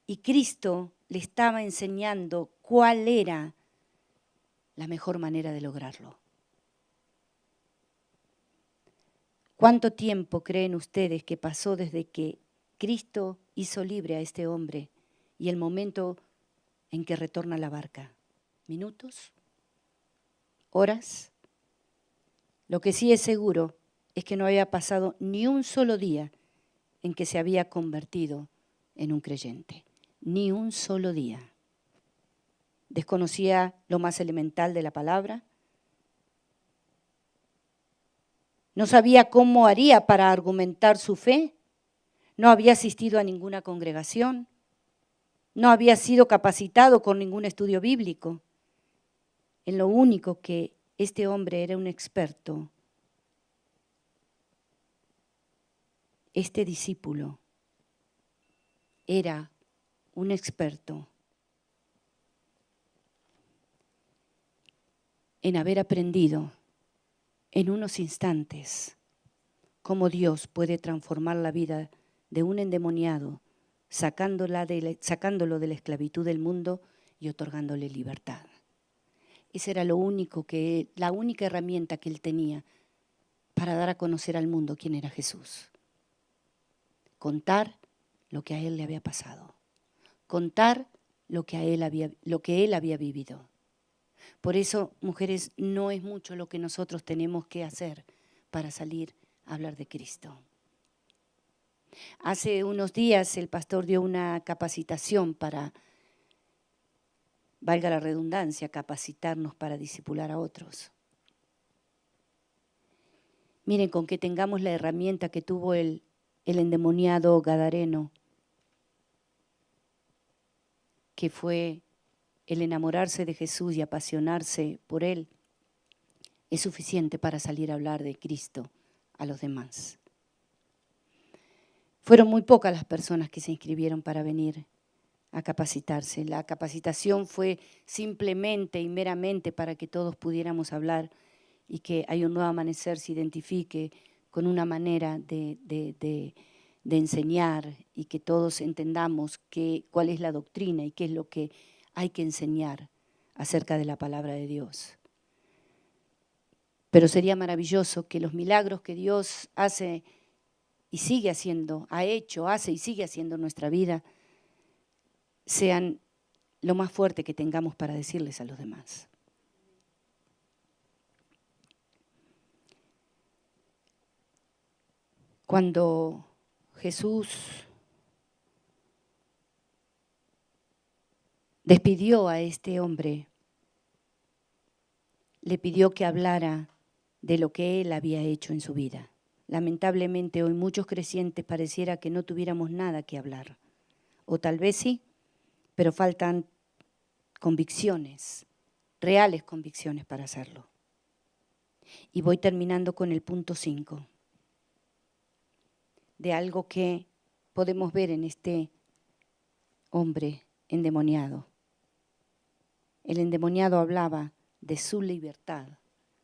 Y Cristo le estaba enseñando cuál era la mejor manera de lograrlo. ¿Cuánto tiempo creen ustedes que pasó desde que Cristo hizo libre a este hombre y el momento en que retorna a la barca? ¿Minutos? ¿Horas? Lo que sí es seguro es que no había pasado ni un solo día en que se había convertido en un creyente. Ni un solo día. Desconocía lo más elemental de la palabra. No sabía cómo haría para argumentar su fe. No había asistido a ninguna congregación. No había sido capacitado con ningún estudio bíblico. En lo único que este hombre era un experto, este discípulo era un experto en haber aprendido en unos instantes cómo Dios puede transformar la vida de un endemoniado, sacándolo de la esclavitud del mundo y otorgándole libertad. Esa era la única herramienta que él tenía para dar a conocer al mundo quién era Jesús. Contar lo que a él le había pasado. Contar lo que él había vivido. Por eso, mujeres, no es mucho lo que nosotros tenemos que hacer para salir a hablar de Cristo. Hace unos días el pastor dio una capacitación para, valga la redundancia, capacitarnos para discipular a otros. Miren, con que tengamos la herramienta que tuvo el endemoniado gadareno, que fue el enamorarse de Jesús y apasionarse por Él, es suficiente para salir a hablar de Cristo a los demás. Fueron muy pocas las personas que se inscribieron para venir a capacitarse. La capacitación fue simplemente y meramente para que todos pudiéramos hablar y que Hay un Nuevo Amanecer se identifique con una manera de enseñar y que todos entendamos cuál es la doctrina y qué es lo que hay que enseñar acerca de la palabra de Dios. Pero sería maravilloso que los milagros que Dios hace y sigue haciendo, hace y sigue haciendo en nuestra vida, sean lo más fuerte que tengamos para decirles a los demás. Cuando Jesús despidió a este hombre, le pidió que hablara de lo que él había hecho en su vida. Lamentablemente hoy muchos creyentes pareciera que no tuviéramos nada que hablar. O tal vez sí, pero faltan convicciones, reales convicciones para hacerlo. Y voy terminando con el punto 5, de algo que podemos ver en este hombre endemoniado. El endemoniado hablaba de su libertad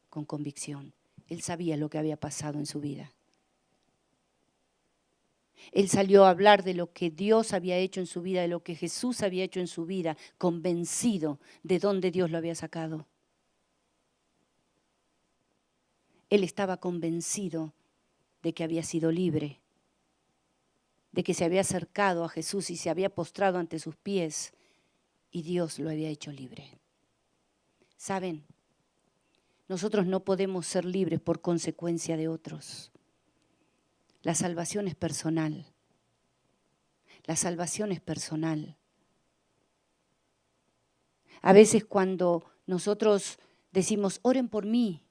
con convicción. Él sabía lo que había pasado en su vida. Él salió a hablar de lo que Dios había hecho en su vida, de lo que Jesús había hecho en su vida, convencido de dónde Dios lo había sacado. Él estaba convencido de que había sido libre, de que se había acercado a Jesús y se había postrado ante sus pies y Dios lo había hecho libre. ¿Saben? Nosotros no podemos ser libres por consecuencia de otros. La salvación es personal. La salvación es personal. A veces cuando nosotros decimos, oren por mí.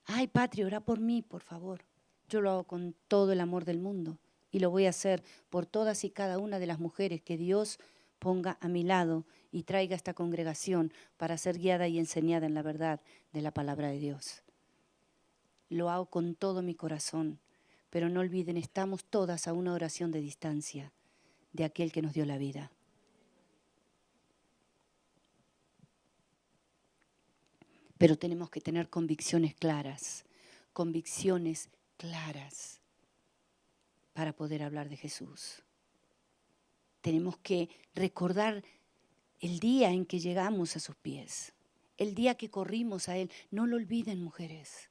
Ay, Patria, ora por mí, por favor. Yo lo hago con todo el amor del mundo y lo voy a hacer por todas y cada una de las mujeres que Dios ponga a mi lado y traiga a esta congregación para ser guiada y enseñada en la verdad de la palabra de Dios. Lo hago con todo mi corazón, pero no olviden, estamos todas a una oración de distancia de aquel que nos dio la vida. Pero tenemos que tener convicciones claras para poder hablar de Jesús. Tenemos que recordar el día en que llegamos a sus pies, el día que corrimos a Él. No lo olviden, mujeres.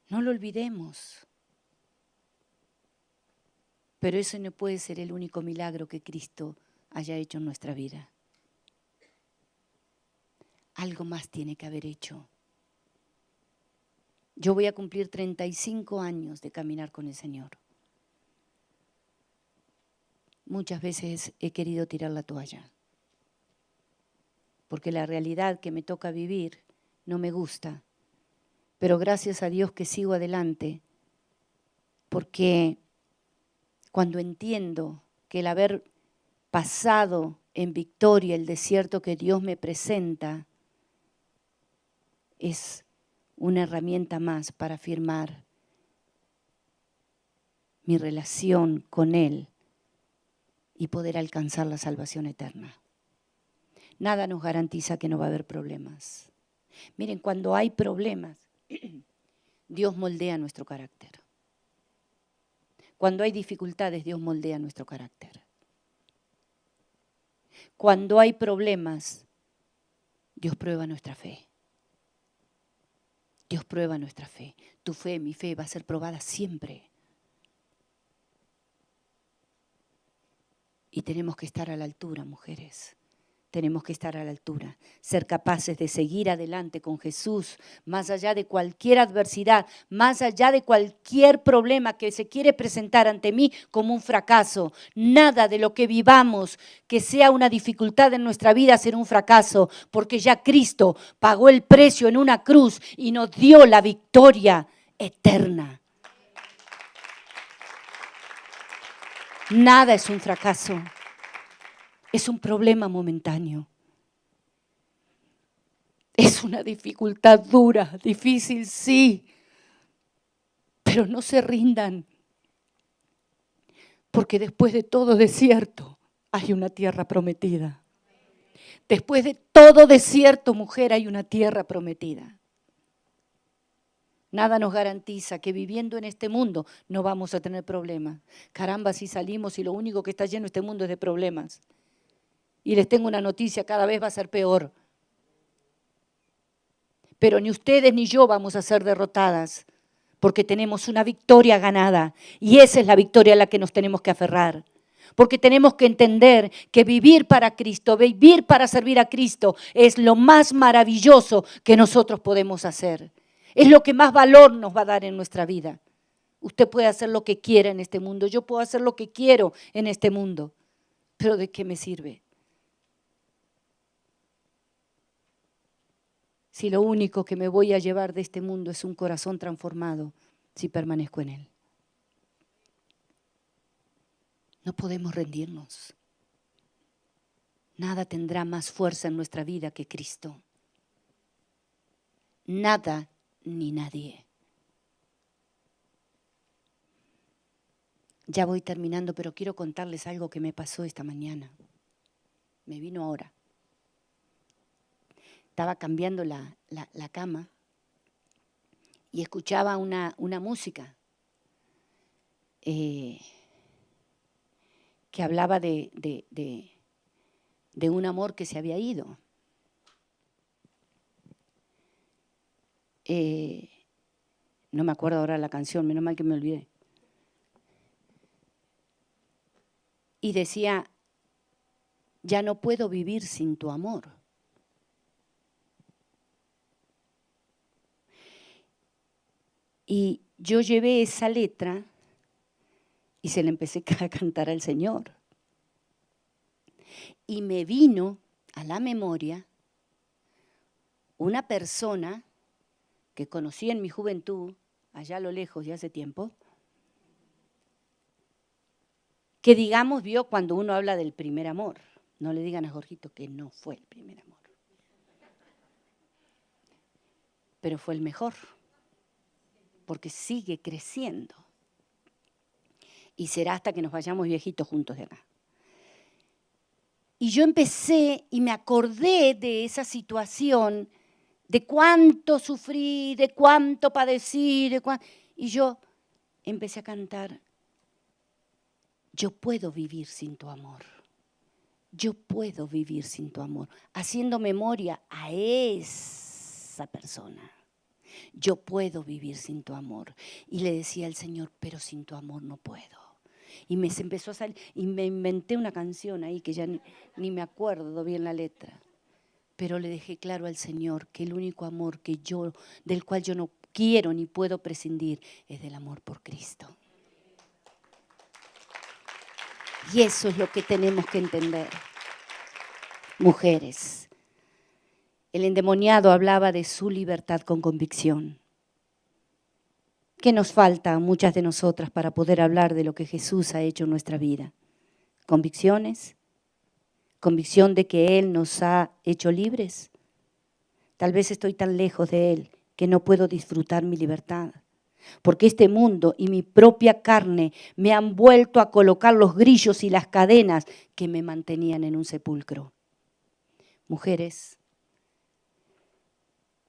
No lo olvidemos. Pero ese no puede ser el único milagro que Cristo haya hecho en nuestra vida. Algo más tiene que haber hecho. Yo voy a cumplir 35 años de caminar con el Señor. Muchas veces he querido tirar la toalla, porque la realidad que me toca vivir no me gusta. Pero gracias a Dios que sigo adelante, porque cuando entiendo que el haber pasado en victoria el desierto que Dios me presenta es una herramienta más para afirmar mi relación con Él y poder alcanzar la salvación eterna. Nada nos garantiza que no va a haber problemas. Miren, cuando hay problemas, Dios moldea nuestro carácter. Cuando hay dificultades, Dios moldea nuestro carácter. Cuando hay problemas, Dios prueba nuestra fe. Dios prueba nuestra fe. Tu fe, mi fe va a ser probada siempre. Y tenemos que estar a la altura, mujeres. tenemos que estar a la altura, ser capaces de seguir adelante con Jesús, más allá de cualquier adversidad, más allá de cualquier problema que se quiere presentar ante mí como un fracaso. Nada de lo que vivamos que sea una dificultad en nuestra vida será un fracaso, porque ya Cristo pagó el precio en una cruz y nos dio la victoria eterna. Nada es un fracaso. Es un problema momentáneo. Es una dificultad dura, difícil, sí. Pero no se rindan. Porque después de todo desierto hay una tierra prometida. Después de todo desierto, mujer, hay una tierra prometida. Nada nos garantiza que viviendo en este mundo no vamos a tener problemas. Caramba, si salimos y lo único que está lleno este mundo es de problemas. Y les tengo una noticia, cada vez va a ser peor. Pero ni ustedes ni yo vamos a ser derrotadas, porque tenemos una victoria ganada. Y esa es la victoria a la que nos tenemos que aferrar. Porque tenemos que entender que vivir para Cristo, vivir para servir a Cristo, es lo más maravilloso que nosotros podemos hacer. Es lo que más valor nos va a dar en nuestra vida. Usted puede hacer lo que quiera en este mundo, yo puedo hacer lo que quiero en este mundo. ¿Pero de qué me sirve? Si lo único que me voy a llevar de este mundo es un corazón transformado, si permanezco en él. No podemos rendirnos. Nada tendrá más fuerza en nuestra vida que Cristo. Nada ni nadie. Ya voy terminando, pero quiero contarles algo que me pasó esta mañana. Me vino ahora. Estaba cambiando la cama y escuchaba una música que hablaba de un amor que se había ido. No me acuerdo ahora la canción, menos mal que me olvidé. Y decía, ya no puedo vivir sin tu amor. Y yo llevé esa letra y se la empecé a cantar al Señor. Y me vino a la memoria una persona que conocí en mi juventud, allá a lo lejos y hace tiempo, que digamos vio cuando uno habla del primer amor. No le digan a Jorgito que no fue el primer amor, pero fue el mejor, porque sigue creciendo. Y será hasta que nos vayamos viejitos juntos de acá. Y yo empecé y me acordé de esa situación, de cuánto sufrí, de cuánto padecí, y yo empecé a cantar, yo puedo vivir sin tu amor, yo puedo vivir sin tu amor, haciendo memoria a esa persona. Yo puedo vivir sin tu amor. Y le decía al Señor, pero sin tu amor no puedo. Y me empezó a salir, y me inventé una canción ahí que ya ni me acuerdo bien la letra. Pero le dejé claro al Señor que el único amor del cual yo no quiero ni puedo prescindir es del amor por Cristo. Y eso es lo que tenemos que entender, mujeres. El endemoniado hablaba de su libertad con convicción. ¿Qué nos falta a muchas de nosotras para poder hablar de lo que Jesús ha hecho en nuestra vida? ¿Convicciones? ¿Convicción de que Él nos ha hecho libres? Tal vez estoy tan lejos de Él que no puedo disfrutar mi libertad, porque este mundo y mi propia carne me han vuelto a colocar los grillos y las cadenas que me mantenían en un sepulcro. Mujeres,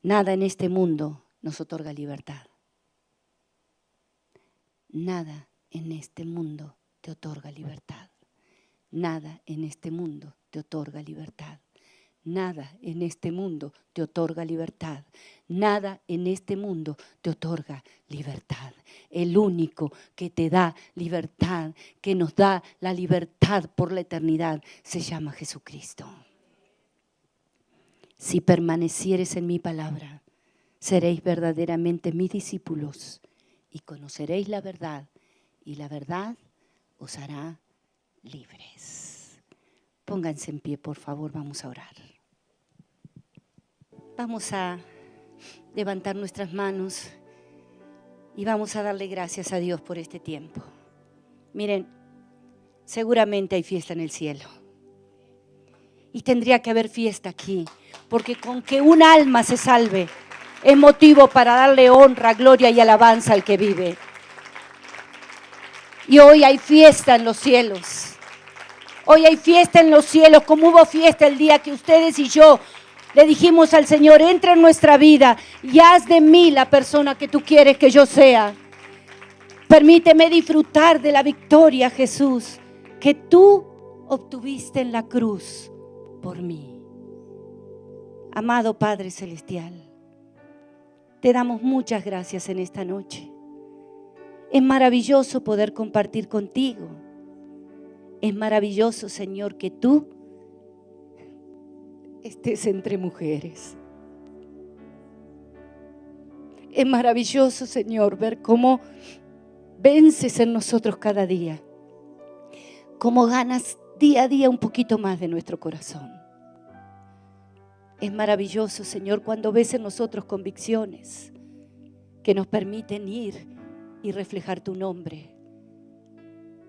nada en este mundo nos otorga libertad. Nada en este mundo te otorga libertad. Nada en este mundo te otorga libertad. Nada en este mundo te otorga libertad. Nada en este mundo te otorga libertad. El único que te da libertad, que nos da la libertad por la eternidad, se llama Jesucristo. Si permaneciereis en mi palabra, seréis verdaderamente mis discípulos y conoceréis la verdad, y la verdad os hará libres. Pónganse en pie, por favor, vamos a orar. Vamos a levantar nuestras manos y vamos a darle gracias a Dios por este tiempo. Miren, seguramente hay fiesta en el cielo. Y tendría que haber fiesta aquí, porque con que un alma se salve es motivo para darle honra, gloria y alabanza al que vive. Y hoy hay fiesta en los cielos. Hoy hay fiesta en los cielos, como hubo fiesta el día que ustedes y yo le dijimos al Señor: entra en nuestra vida y haz de mí la persona que tú quieres que yo sea. Permíteme disfrutar de la victoria, Jesús, que tú obtuviste en la cruz por mí. Amado Padre Celestial, te damos muchas gracias en esta noche. Es maravilloso poder compartir contigo. Es maravilloso, Señor, que tú estés entre mujeres. Es maravilloso, Señor, ver cómo vences en nosotros cada día, cómo ganas día a día un poquito más de nuestro corazón. Es maravilloso, Señor, cuando ves en nosotros convicciones que nos permiten ir y reflejar tu nombre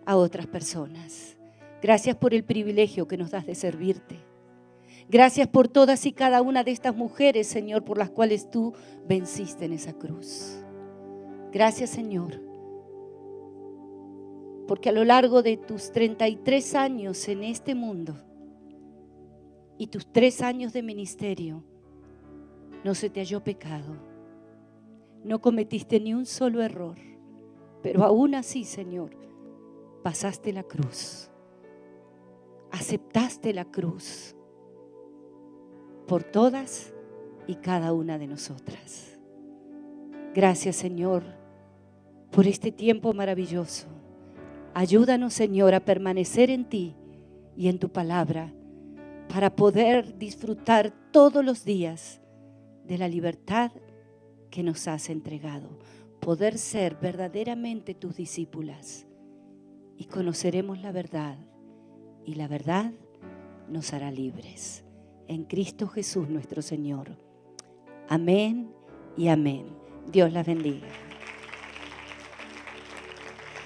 a otras personas. Gracias por el privilegio que nos das de servirte. Gracias por todas y cada una de estas mujeres, Señor, por las cuales tú venciste en esa cruz. Gracias, Señor, porque a lo largo de tus 33 años en este mundo y tus 3 años de ministerio, no se te halló pecado. No cometiste ni un solo error, pero aún así, Señor, pasaste la cruz. Aceptaste la cruz por todas y cada una de nosotras. Gracias, Señor, por este tiempo maravilloso. Ayúdanos, Señor, a permanecer en ti y en tu palabra para poder disfrutar todos los días de la libertad que nos has entregado. Poder ser verdaderamente tus discípulas y conoceremos la verdad, y la verdad nos hará libres. En Cristo Jesús nuestro Señor. Amén y amén. Dios las bendiga.